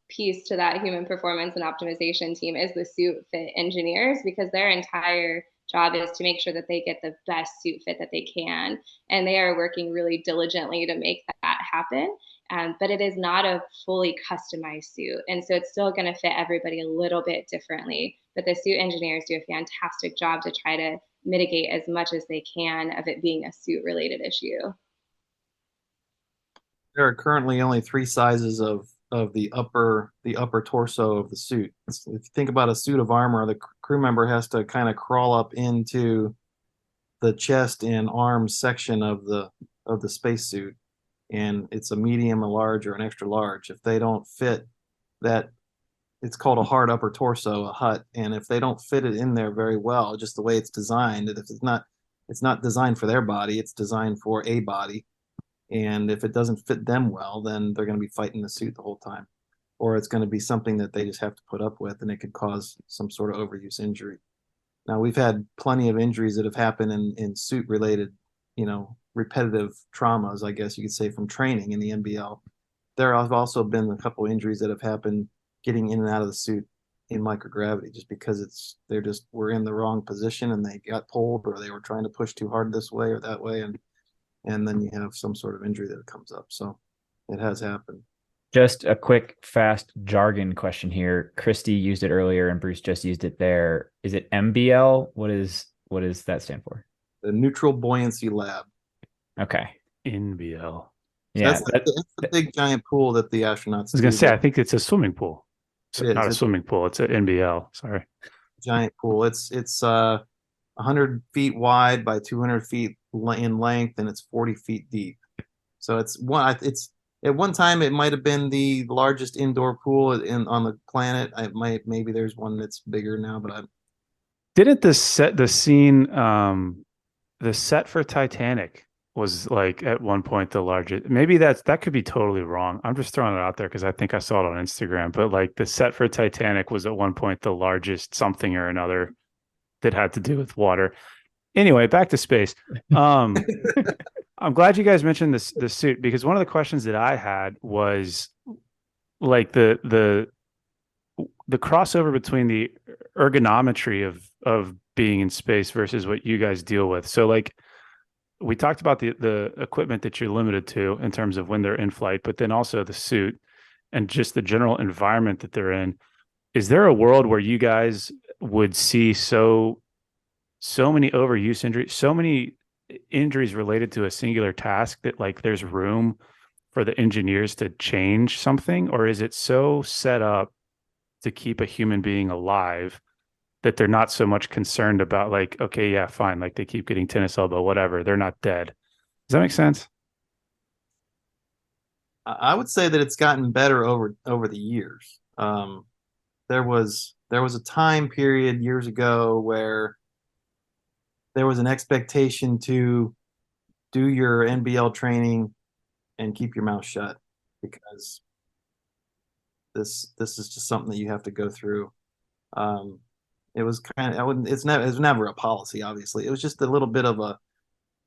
D: piece to that human performance and optimization team is the suit fit engineers, because their entire job is to make sure that they get the best suit fit that they can. And they are working really diligently to make that happen. But it is not a fully customized suit. And so it's still going to fit everybody a little bit differently. But the suit engineers do a fantastic job to try to mitigate as much as they can of it being a suit related issue.
F: There are currently only 3 sizes of the upper torso of the suit. If you think about a suit of armor, the crew member has to kind of crawl up into the chest and arms section of the spacesuit, and it's a medium, a large, or an extra large. If they don't fit that, it's called a hard upper torso, a hut, and if they don't fit it in there very well, just the way it's designed, if it's not designed for their body, it's designed for a body. And if it doesn't fit them well, then they're going to be fighting the suit the whole time. Or it's going to be something that they just have to put up with, and it could cause some sort of overuse injury. Now, we've had plenty of injuries that have happened in suit-related, repetitive traumas, I guess you could say, from training in the NBL. There have also been a couple injuries that have happened getting in and out of the suit in microgravity, just because we're in the wrong position and they got pulled, or they were trying to push too hard this way or that way, and then you have some sort of injury that comes up. So it has happened.
C: Just a quick, fast jargon question here. Christi used it earlier and Bruce just used it there. Is it MBL? What does that stand for?
F: The Neutral Buoyancy Lab.
C: Okay.
B: NBL.
C: Yeah.
F: That's the big giant pool that the astronauts
B: I was going to say, I think it's a swimming pool. It's not a swimming pool. It's an NBL. Sorry. Giant
F: pool. It's 100 feet wide by 200 feet in length, and it's 40 feet deep. So it's at one time it might have been the largest indoor pool on the planet. Maybe there's one that's bigger now, but
B: didn't the set for Titanic was like at one point the largest. Maybe that could be totally wrong. I'm just throwing it out there because I think I saw it on Instagram. But like the set for Titanic was at one point the largest something or another that had to do with water. Anyway, back to space. I'm glad you guys mentioned the suit, because one of the questions that I had was like the crossover between the ergonometry of being in space versus what you guys deal with. So like we talked about the equipment that you're limited to in terms of when they're in flight, but then also the suit and just the general environment that they're in. Is there a world where you guys would see so many overuse injuries, so many injuries related to a singular task that like there's room for the engineers to change something? Or is it so set up to keep a human being alive that they're not so much concerned about like, okay, yeah, fine, like they keep getting tennis elbow, whatever, they're not dead? Does that make sense?
F: I would say that it's gotten better over the years. There was a time period years ago where there was an expectation to do your NBL training and keep your mouth shut, because this is just something that you have to go through. It was kind of, it was never a policy, obviously. It was just a little bit of a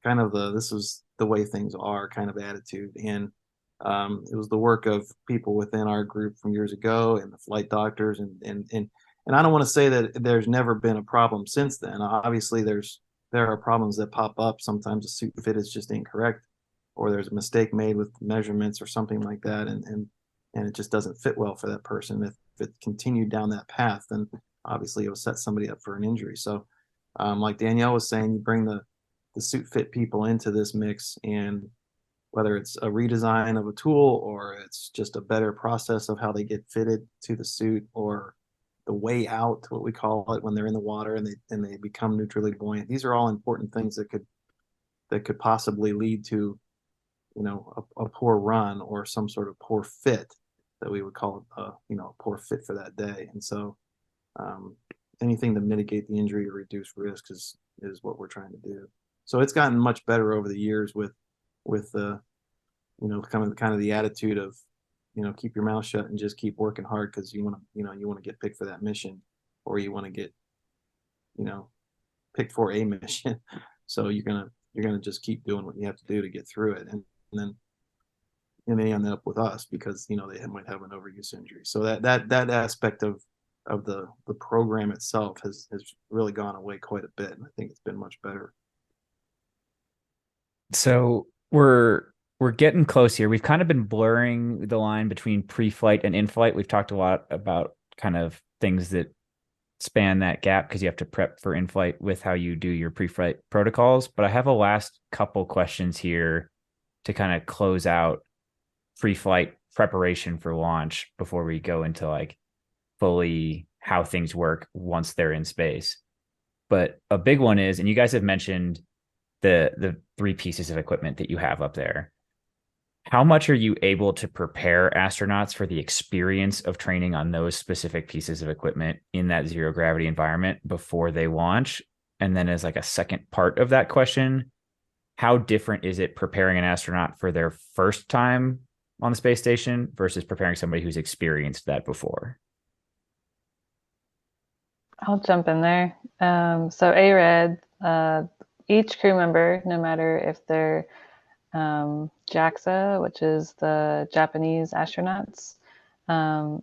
F: kind of this was the way things are kind of attitude. And it was the work of people within our group from years ago, and the flight doctors, and I don't want to say that there's never been a problem since then. Obviously there are problems that pop up. Sometimes the suit fit is just incorrect, or there's a mistake made with measurements or something like that, and it just doesn't fit well for that person. If it continued down that path, then obviously it will set somebody up for an injury. So like Danielle was saying, you bring the suit fit people into this mix, and whether it's a redesign of a tool, or it's just a better process of how they get fitted to the suit, or the way out, what we call it, when they're in the water and they become neutrally buoyant. These are all important things that could possibly lead to, a poor run or some sort of poor fit that we would call it, a poor fit for that day. And so anything to mitigate the injury or reduce risk is what we're trying to do. So it's gotten much better over the years with the, kind of the attitude of, keep your mouth shut and just keep working hard, because you want to get picked for that mission, or you want to get, picked for a mission. So you're gonna just keep doing what you have to do to get through it, and then they end up with us because they might have an overuse injury. So that aspect of the program itself has really gone away quite a bit, and I think it's been much better.
C: So we're getting close here. We've kind of been blurring the line between pre-flight and in-flight. We've talked a lot about kind of things that span that gap because you have to prep for in-flight with how you do your pre-flight protocols. But I have a last couple questions here to kind of close out pre-flight preparation for launch before we go into like fully how things work once they're in space. But a big one is, and you guys have mentioned the 3 pieces of equipment that you have up there. How much are you able to prepare astronauts for the experience of training on those specific pieces of equipment in that zero gravity environment before they launch? And then as like a second part of that question, how different is it preparing an astronaut for their first time on the space station versus preparing somebody who's experienced that before?
E: I'll jump in there. So ARED, each crew member, no matter if they're JAXA, which is the Japanese astronauts,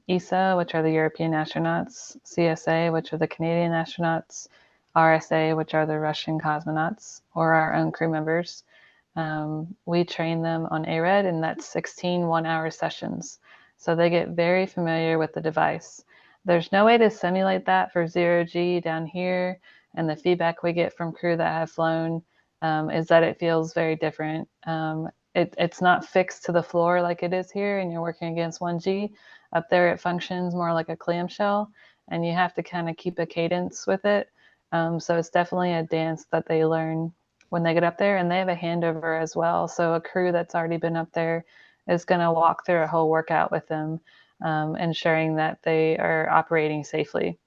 E: ESA, which are the European astronauts, CSA, which are the Canadian astronauts, RSA, which are the Russian cosmonauts, or our own crew members. We train them on ARED, and that's 16 one-hour sessions. So they get very familiar with the device. There's no way to simulate that for zero-G down here, and the feedback we get from crew that have flown is that it feels very different. It's not fixed to the floor like it is here, and you're working against 1G. Up there, it functions more like a clamshell, and you have to kind of keep a cadence with it. So it's definitely a dance that they learn when they get up there, and they have a handover as well. So a crew that's already been up there is going to walk through a whole workout with them, ensuring that they are operating safely.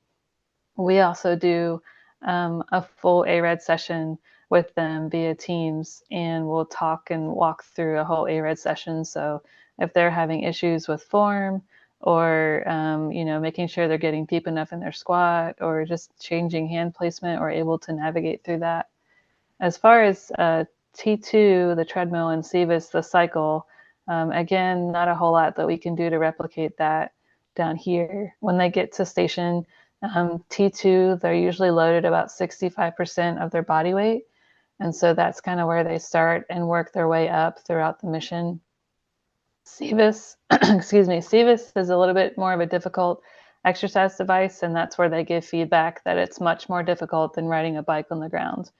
E: We also do a full ARED session with them via Teams, and we'll talk and walk through a whole ARED session. So if they're having issues with form, or making sure they're getting deep enough in their squat, or just changing hand placement, or able to navigate through that. As far as T2, the treadmill, and CVIS, the cycle, again, not a whole lot that we can do to replicate that down here. When they get to station T2, they're usually loaded about 65% of their body weight. And so that's kind of where they start and work their way up throughout the mission. CVIS, CVIS is a little bit more of a difficult exercise device, and that's where they give feedback that it's much more difficult than riding a bike on the ground.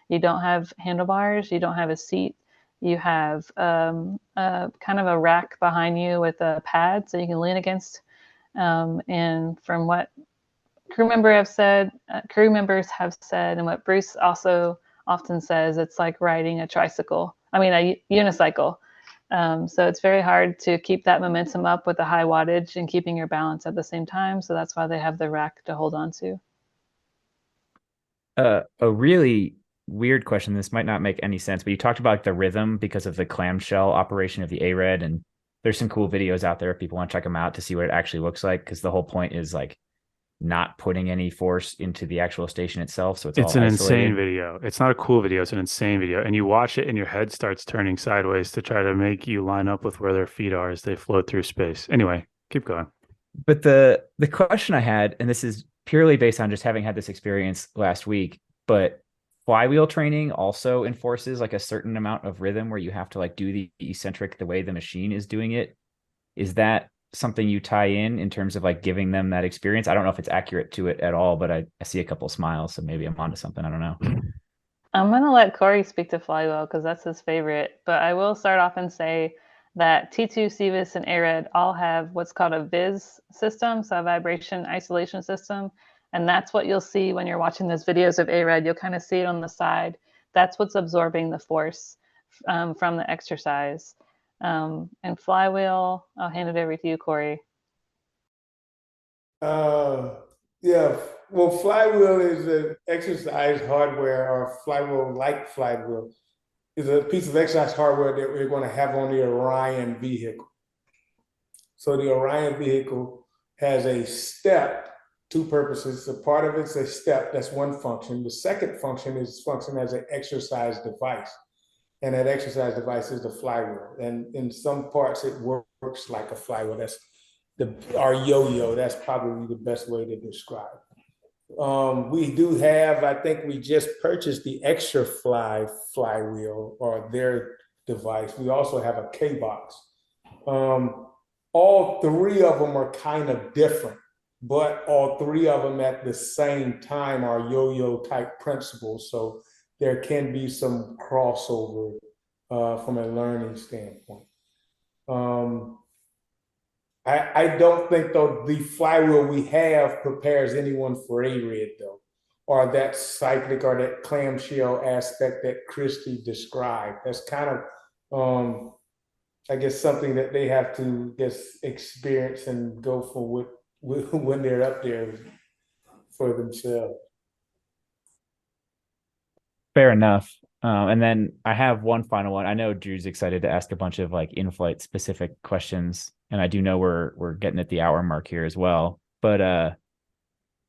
E: You don't have handlebars, you don't have a seat, you have kind of a rack behind you with a pad so you can lean against. And from what crew members have said, and what Bruce also often says, it's like riding a unicycle. So it's very hard to keep that momentum up with the high wattage and keeping your balance at the same time. So that's why they have the rack to hold on to.
C: A really weird question. This might not make any sense, but you talked about the rhythm because of the clamshell operation of the ARED, and there's some cool videos out there if people want to check them out to see what it actually looks like, because the whole point is like not putting any force into the actual station itself. So it's all
B: an
C: isolated.
B: insane video. It's not a cool video. It's an insane video. And you watch it and your head starts turning sideways to try to make you line up with where their feet are as they float through space. Anyway, keep going.
C: But the question I had, and this is purely based on just having had this experience last week, but flywheel training also enforces like a certain amount of rhythm where you have to like do the eccentric the way the machine is doing it. Is that something you tie in terms of like giving them that experience? I don't know if it's accurate to it at all, but I see a couple of smiles, so maybe I'm onto something. I don't know.
E: I'm going to let Corey speak to flywheel because that's his favorite, but I will start off and say that T2, CVIS, and ARED all have what's called a VIS system, so a vibration isolation system. And that's what you'll see when you're watching those videos of ARED. You'll kind of see it on the side. That's what's absorbing the force from the exercise. And flywheel, I'll hand it over to you, Corey.
A: Yeah, well, flywheel is an exercise hardware, or flywheel-like flywheel is a piece of exercise hardware that we're going to have on the Orion vehicle. So the Orion vehicle has a step, 2 purposes. A part of it's a step, that's one function. The second function is function as an exercise device. And that exercise device is the flywheel. And in some parts, it works like a flywheel. That's our yo-yo. That's probably the best way to describe it. We do have, I think we just purchased the Extra Fly flywheel, or their device. We also have a K-Box. All 3 of them are kind of different. but all three of them at the same time are yo-yo type principles. So there can be some crossover from a learning standpoint. I don't think though the flywheel we have prepares anyone for ARED though, or that cyclic or that clamshell aspect that Christi described. That's kind of I guess something that they have to experience and go for when they're up there for themselves.
C: Fair enough. And then I have one final one. I know Drew's excited to ask a bunch of like in-flight specific questions, and I do know we're getting at the hour mark here as well. But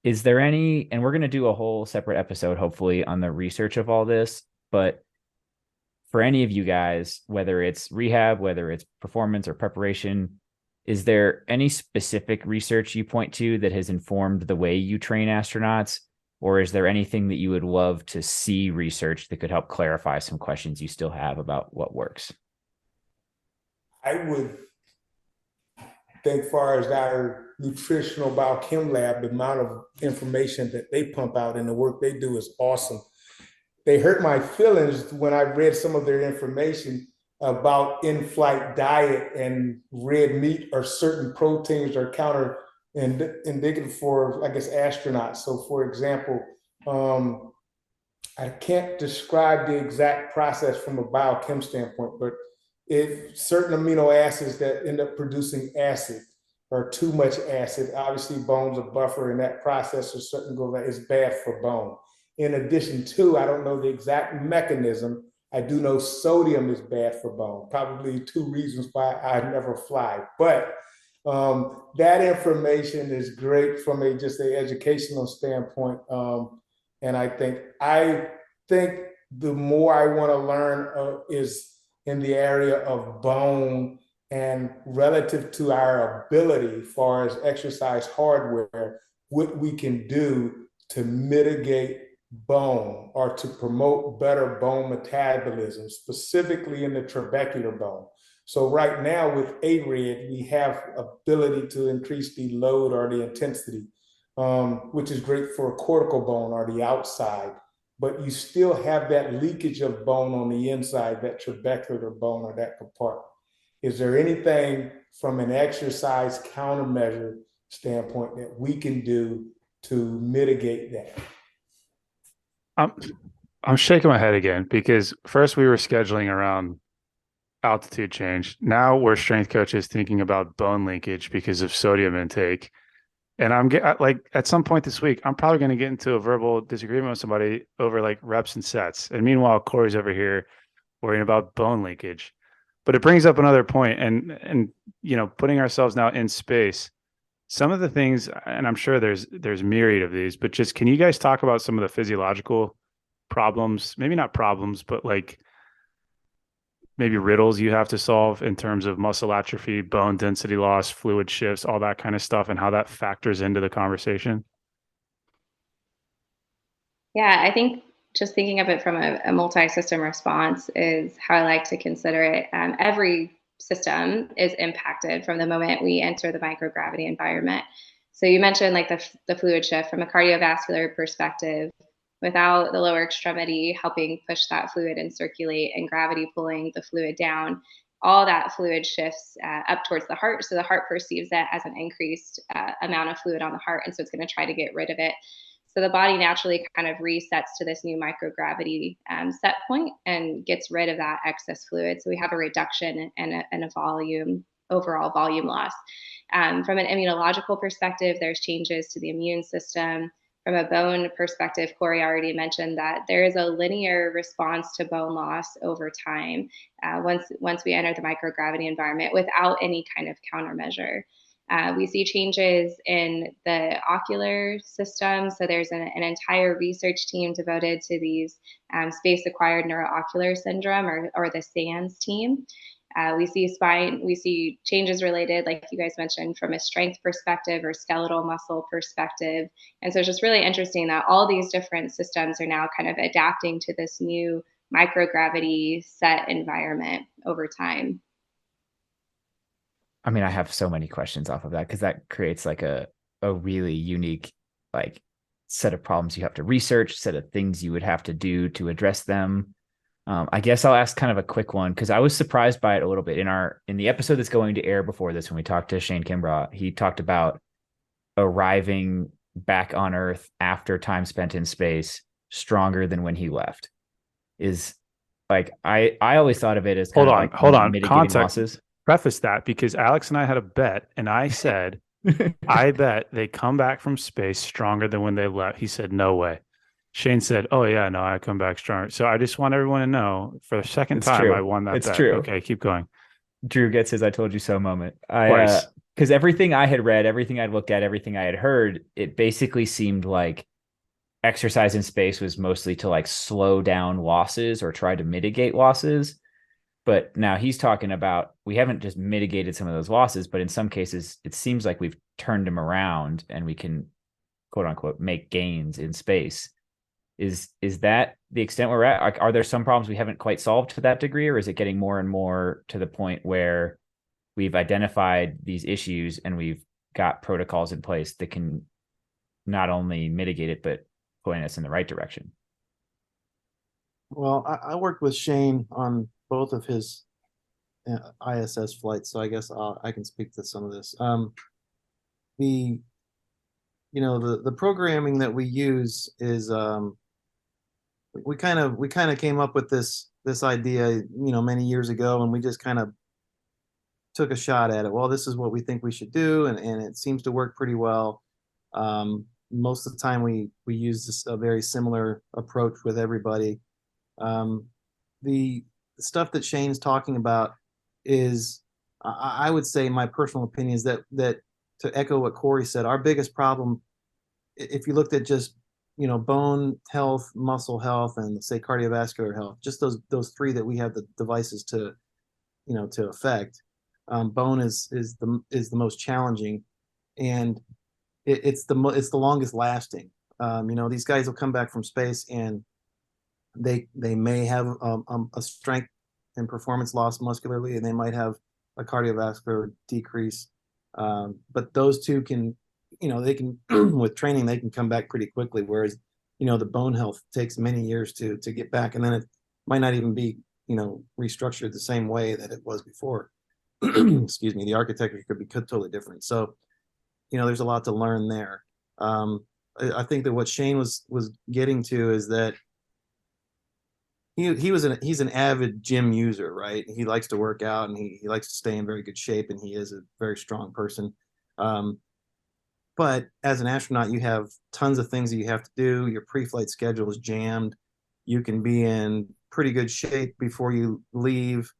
C: is there any, and we're going to do a whole separate episode hopefully on the research of all this, but for any of you guys, whether it's rehab, whether it's performance or preparation, is there any specific research you point to that has informed the way you train astronauts? Or is there anything that you would love to see research that could help clarify some questions you still have about what works?
A: I would think far as our nutritional biochem lab, the amount of information that they pump out and the work they do is awesome. They hurt my feelings when I read some of their information about in-flight diet and red meat or certain proteins are counter indicative for, I guess, astronauts. So for example, I can't describe the exact process from a biochem standpoint, but if certain amino acids that end up producing acid or too much acid, obviously bone's a buffer in that process or certain goes that is bad for bone. In addition to, I don't know the exact mechanism, I do know sodium is bad for bone, probably two reasons why I never fly. But that information is great from just an educational standpoint. And I think the more I want to learn is in the area of bone and relative to our ability as far as exercise hardware, what we can do to mitigate bone or to promote better bone metabolism, specifically in the trabecular bone. So right now with ARED, we have ability to increase the load or the intensity, which is great for a cortical bone or the outside, but you still have that leakage of bone on the inside, that trabecular bone or that compartment. Is there anything from an exercise countermeasure standpoint that we can do to mitigate that?
B: I'm shaking my head again because first we were scheduling around altitude change. Now we're strength coaches thinking about bone linkage because of sodium intake. And I'm like at some point this week, I'm probably going to get into a verbal disagreement with somebody over like reps and sets. And meanwhile, Corey's over here worrying about bone linkage. But it brings up another point, and you know, putting ourselves now in space. Some of the things, and I'm sure there's myriad of these, but just can you guys talk about some of the physiological problems? Maybe not problems, but like maybe riddles you have to solve in terms of muscle atrophy, bone density loss, fluid shifts, all that kind of stuff, and how that factors into the conversation?
D: Yeah, I think just thinking of it from a multi-system response is how I like to consider it. Every system is impacted from the moment we enter the microgravity environment. So you mentioned like the fluid shift from a cardiovascular perspective. Without the lower extremity helping push that fluid and circulate, and gravity pulling the fluid down, all that fluid shifts up towards the heart. So the heart perceives that as an increased amount of fluid on the heart, and so it's going to try to get rid of it. So the body naturally kind of resets to this new microgravity set point and gets rid of that excess fluid. So we have a reduction and a overall volume loss. From an immunological perspective, there's changes to the immune system. From a bone perspective, Corey already mentioned that there is a linear response to bone loss over time once we enter the microgravity environment without any kind of countermeasure. We see changes in the ocular system. So there's an entire research team devoted to these space-acquired neuroocular syndrome, or the SANS team. We see changes related, like you guys mentioned, from a strength perspective or skeletal muscle perspective. And so it's just really interesting that all these different systems are now kind of adapting to this new microgravity set environment over time.
C: I mean, I have so many questions off of that because that creates like a a really unique like set of problems you have to research, set of things you would have to do to address them. I guess I'll ask kind of a quick one because I was surprised by it a little bit in the episode that's going to air before this when we talked to Shane Kimbrough. He talked about arriving back on Earth after time spent in space stronger than when he left. Is like I always thought of it as kind
B: hold on.
C: mitigating
B: Context.
C: losses.
B: Preface that because Alex and I had a bet, and I said, I bet they come back from space stronger than when they left. He said, no way. Shane said, oh, yeah, no, I come back stronger. So I just want everyone to know for the second
C: It's
B: time
C: true.
B: I won that
C: It's
B: bet.
C: true.
B: Okay, keep going.
C: Drew gets his I told you so moment.
B: Twice.
C: Because everything I had read, everything I'd looked at, everything I had heard, it basically seemed like exercise in space was mostly to like slow down losses or try to mitigate losses. But now he's talking about we haven't just mitigated some of those losses, but in some cases, it seems like we've turned them around and we can, quote unquote, make gains in space. Is that the extent we're at? Like, are there some problems we haven't quite solved to that degree, or is it getting more and more to the point where we've identified these issues and we've got protocols in place that can not only mitigate it, but point us in the right direction?
F: Well, I worked with Shane on both of his ISS flights, so I guess I can speak to some of this. The programming that we use is we kind of came up with this idea, many years ago, and we just kind of took a shot at it. Well, this is what we think we should do, and it seems to work pretty well. Most of the time, we use a very similar approach with everybody. The stuff that Shane's talking about is, I would say, my personal opinion is that to echo what Corey said, our biggest problem, if you looked at just bone health, muscle health, and say cardiovascular health, just those three that we have the devices to affect. Bone is the most challenging, and it's the longest lasting. These guys will come back from space and they may have a strength and performance loss muscularly, and they might have a cardiovascular decrease. But those two can, they can with training they can come back pretty quickly. Whereas, the bone health takes many years to get back, and then it might not even be restructured the same way that it was before. Excuse me. The architecture could be totally different. So, there's a lot to learn there. I think that what Shane was getting to is that he's an avid gym user, right? He likes to work out and he likes to stay in very good shape, and he is a very strong person. But as an astronaut, you have tons of things that you have to do. Your pre-flight schedule is jammed. You can be in pretty good shape before you leave,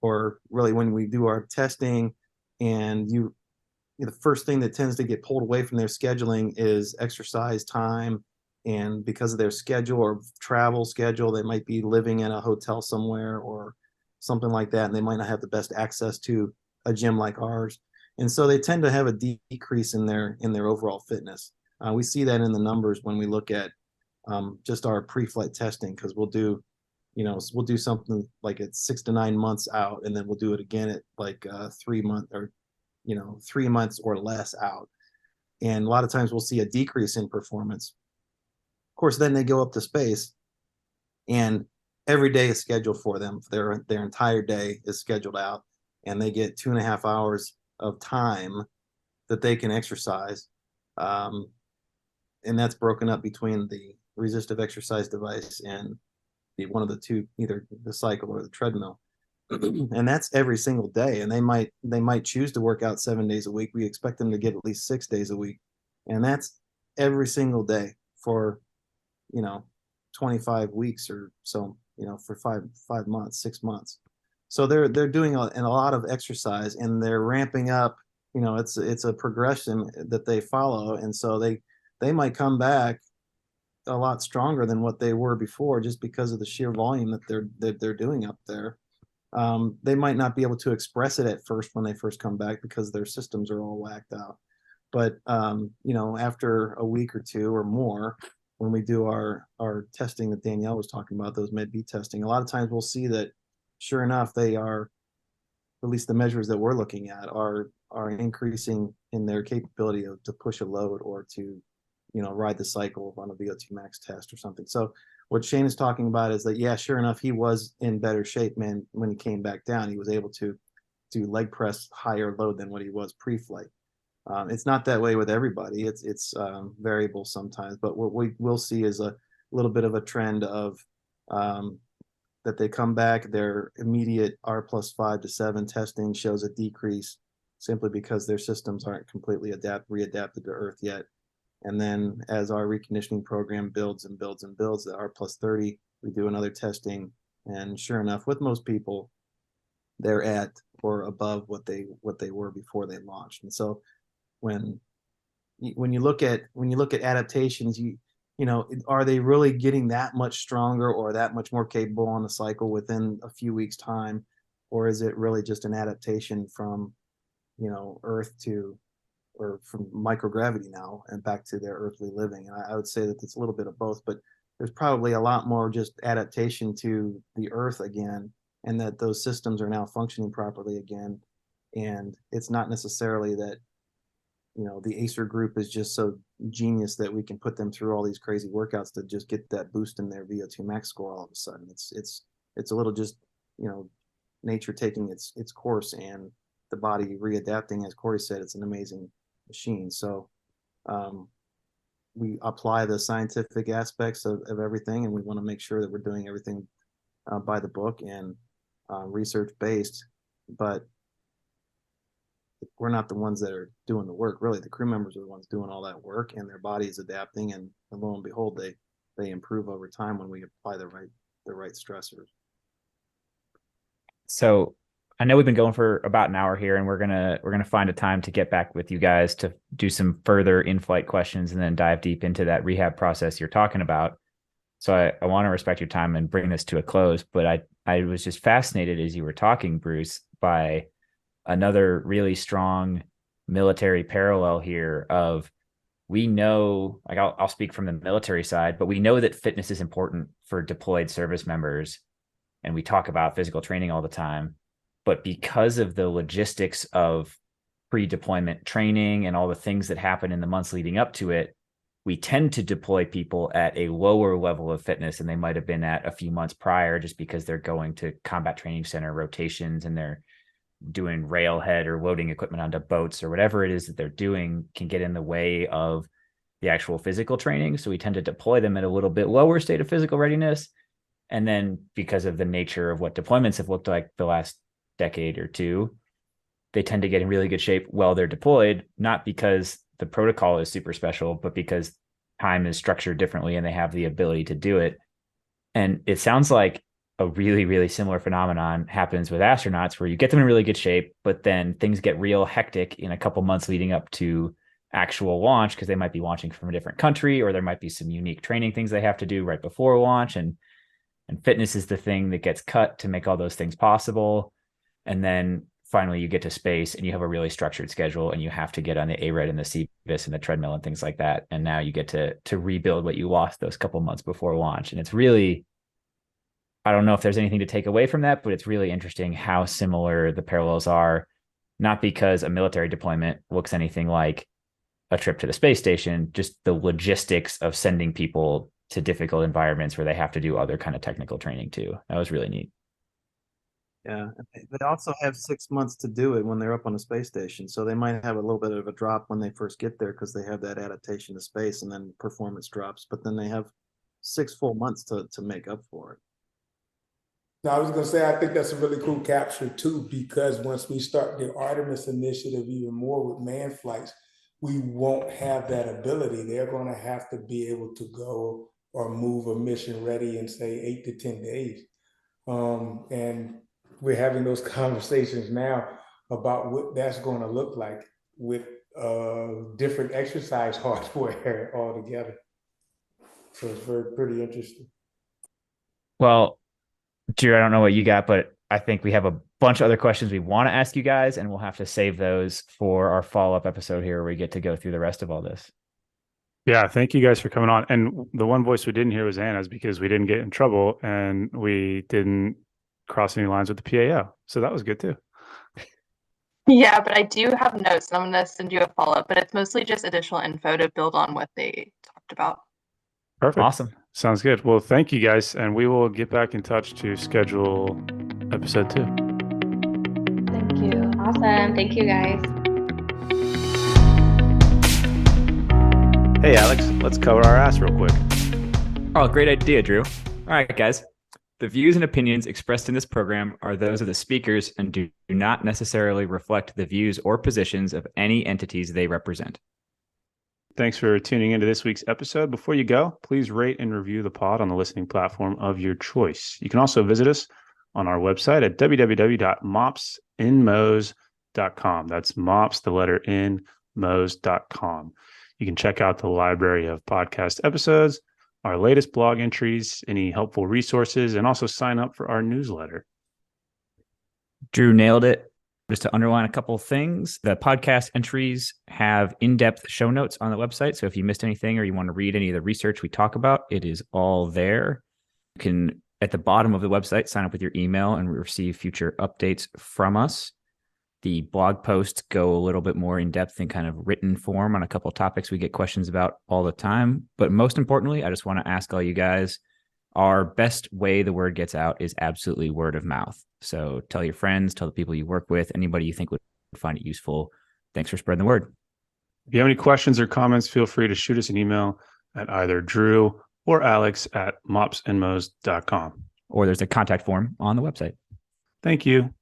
F: or really when we do our testing, and the first thing that tends to get pulled away from their scheduling is exercise time. And because of their schedule or travel schedule, they might be living in a hotel somewhere or something like that, and they might not have the best access to a gym like ours. And so they tend to have a decrease in their overall fitness. We see that in the numbers when we look at just our pre-flight testing, because we'll do something like at 6 to 9 months out, and then we'll do it again at like 3 months or 3 months or less out. And a lot of times we'll see a decrease in performance. Of course, then they go up to space, and every day is scheduled for them. Their entire day is scheduled out, and they get 2.5 hours of time that they can exercise. And that's broken up between the resistive exercise device and one of the two, either the cycle or the treadmill. And that's every single day. And they might choose to work out 7 days a week. We expect them to get at least 6 days a week. And that's every single day for 25 weeks or so, for 5 months, 6 months. So they're doing a lot of exercise, and they're ramping up. It's a progression that they follow, and so they might come back a lot stronger than what they were before, just because of the sheer volume that they're doing up there. They might not be able to express it at first when they first come back because their systems are all whacked out. But after a week or two or more, when we do our testing that Danielle was talking about, those Med B testing, a lot of times we'll see that sure enough, they are at least the measures that we're looking at are increasing in their capability to push a load or to, ride the cycle on a VO2 max test or something. So what Shane is talking about is that, yeah, sure enough, he was in better shape, man. When he came back down, he was able to do leg press higher load than what he was pre-flight. It's not that way with everybody. It's variable sometimes, but what we will see is a little bit of a trend of that they come back, their immediate R+5 to 7 testing shows a decrease simply because their systems aren't completely readapted to Earth yet. And then as our reconditioning program builds and builds and builds, the R+30, we do another testing. And sure enough, with most people, they're at or above what they were before they launched. And so when you look at adaptations, are they really getting that much stronger or that much more capable on the cycle within a few weeks' time? Or is it really just an adaptation from, Earth to, or from microgravity now and back to their earthly living? And I would say that it's a little bit of both, but there's probably a lot more just adaptation to the Earth again, and that those systems are now functioning properly again. And it's not necessarily that, the ACER group is just so genius that we can put them through all these crazy workouts to just get that boost in their VO2 max score all of a sudden. It's a little just, nature taking its course and the body readapting. As Corey said, it's an amazing machine. So we apply the scientific aspects of everything, and we want to make sure that we're doing everything by the book and research based, but we're not the ones that are doing the work. Really, the crew members are the ones doing all that work, and their body is adapting, and lo and behold, they improve over time when we apply the right stressors.
C: So I know we've been going for about an hour here, and we're gonna find a time to get back with you guys to do some further in-flight questions and then dive deep into that rehab process you're talking about. So I want to respect your time and bring this to a close, but I was just fascinated as you were talking, Bruce, by another really strong military parallel here of, we know, like I'll speak from the military side, but we know that fitness is important for deployed service members. And we talk about physical training all the time, but because of the logistics of pre-deployment training and all the things that happen in the months leading up to it, we tend to deploy people at a lower level of fitness than they might have been at a few months prior, just because they're going to combat training center rotations and they're doing railhead or loading equipment onto boats or whatever it is that they're doing can get in the way of the actual physical training. So we tend to deploy them at a little bit lower state of physical readiness. And then because of the nature of what deployments have looked like the last decade or two, they tend to get in really good shape while they're deployed, not because the protocol is super special, but because time is structured differently and they have the ability to do it. And it sounds like a really, really similar phenomenon happens with astronauts, where you get them in really good shape, but then things get real hectic in a couple months leading up to actual launch, because they might be launching from a different country, or there might be some unique training things they have to do right before launch. And fitness is the thing that gets cut to make all those things possible. And then finally you get to space and you have a really structured schedule, and you have to get on the ARED and the CBIS and the treadmill and things like that. And now you get to rebuild what you lost those couple months before launch. And it's really, I don't know if there's anything to take away from that, but it's really interesting how similar the parallels are, not because a military deployment looks anything like a trip to the space station, just the logistics of sending people to difficult environments where they have to do other kind of technical training too. That was really neat.
F: Yeah, they also have 6 months to do it when they're up on the space station. So they might have a little bit of a drop when they first get there because they have that adaptation to space, and then performance drops. But then they have 6 full months to make up for it.
A: Now, I was going to say, I think that's a really cool capture too, because once we start the Artemis initiative even more with manned flights, we won't have that ability. They're going to have to be able to go or move a mission ready in, say, 8 to 10 days. And we're having those conversations now about what that's going to look like with different exercise hardware altogether. So it's pretty interesting.
C: Well, Drew, I don't know what you got, but I think we have a bunch of other questions we want to ask you guys, and we'll have to save those for our follow-up episode here where we get to go through the rest of all this.
B: Yeah, thank you guys for coming on. And the one voice we didn't hear was Anna's, because we didn't get in trouble and we didn't cross any lines with the PAO. So that was good too.
G: Yeah, but I do have notes, and I'm going to send you a follow-up, but it's mostly just additional info to build on what they talked about.
B: Perfect.
C: Awesome.
B: Sounds good. Well, thank you guys, and we will get back in touch to schedule episode 2.
E: Thank you.
D: Awesome. Thank you, guys.
B: Hey, Alex, let's cover our ass real quick.
C: Oh, great idea, Drew. All right, guys. The views and opinions expressed in this program are those of the speakers and do not necessarily reflect the views or positions of any entities they represent.
B: Thanks for tuning into this week's episode. Before you go, please rate and review the pod on the listening platform of your choice. You can also visit us on our website at www.mopsinmos.com. That's mops, the letter N, mos.com. You can check out the library of podcast episodes, our latest blog entries, any helpful resources, and also sign up for our newsletter.
C: Drew nailed it. Just to underline a couple of things, the podcast entries have in-depth show notes on the website. So if you missed anything or you want to read any of the research we talk about, it is all there. You can, at the bottom of the website, sign up with your email and receive future updates from us. The blog posts go a little bit more in depth in kind of written form on a couple of topics we get questions about all the time. But most importantly, I just want to ask all you guys, our best way the word gets out is absolutely word of mouth. So tell your friends, tell the people you work with, anybody you think would find it useful. Thanks for spreading the word.
B: If you have any questions or comments, feel free to shoot us an email at either Drew or Alex at mopsinmos.com.
C: Or there's a contact form on the website.
B: Thank you.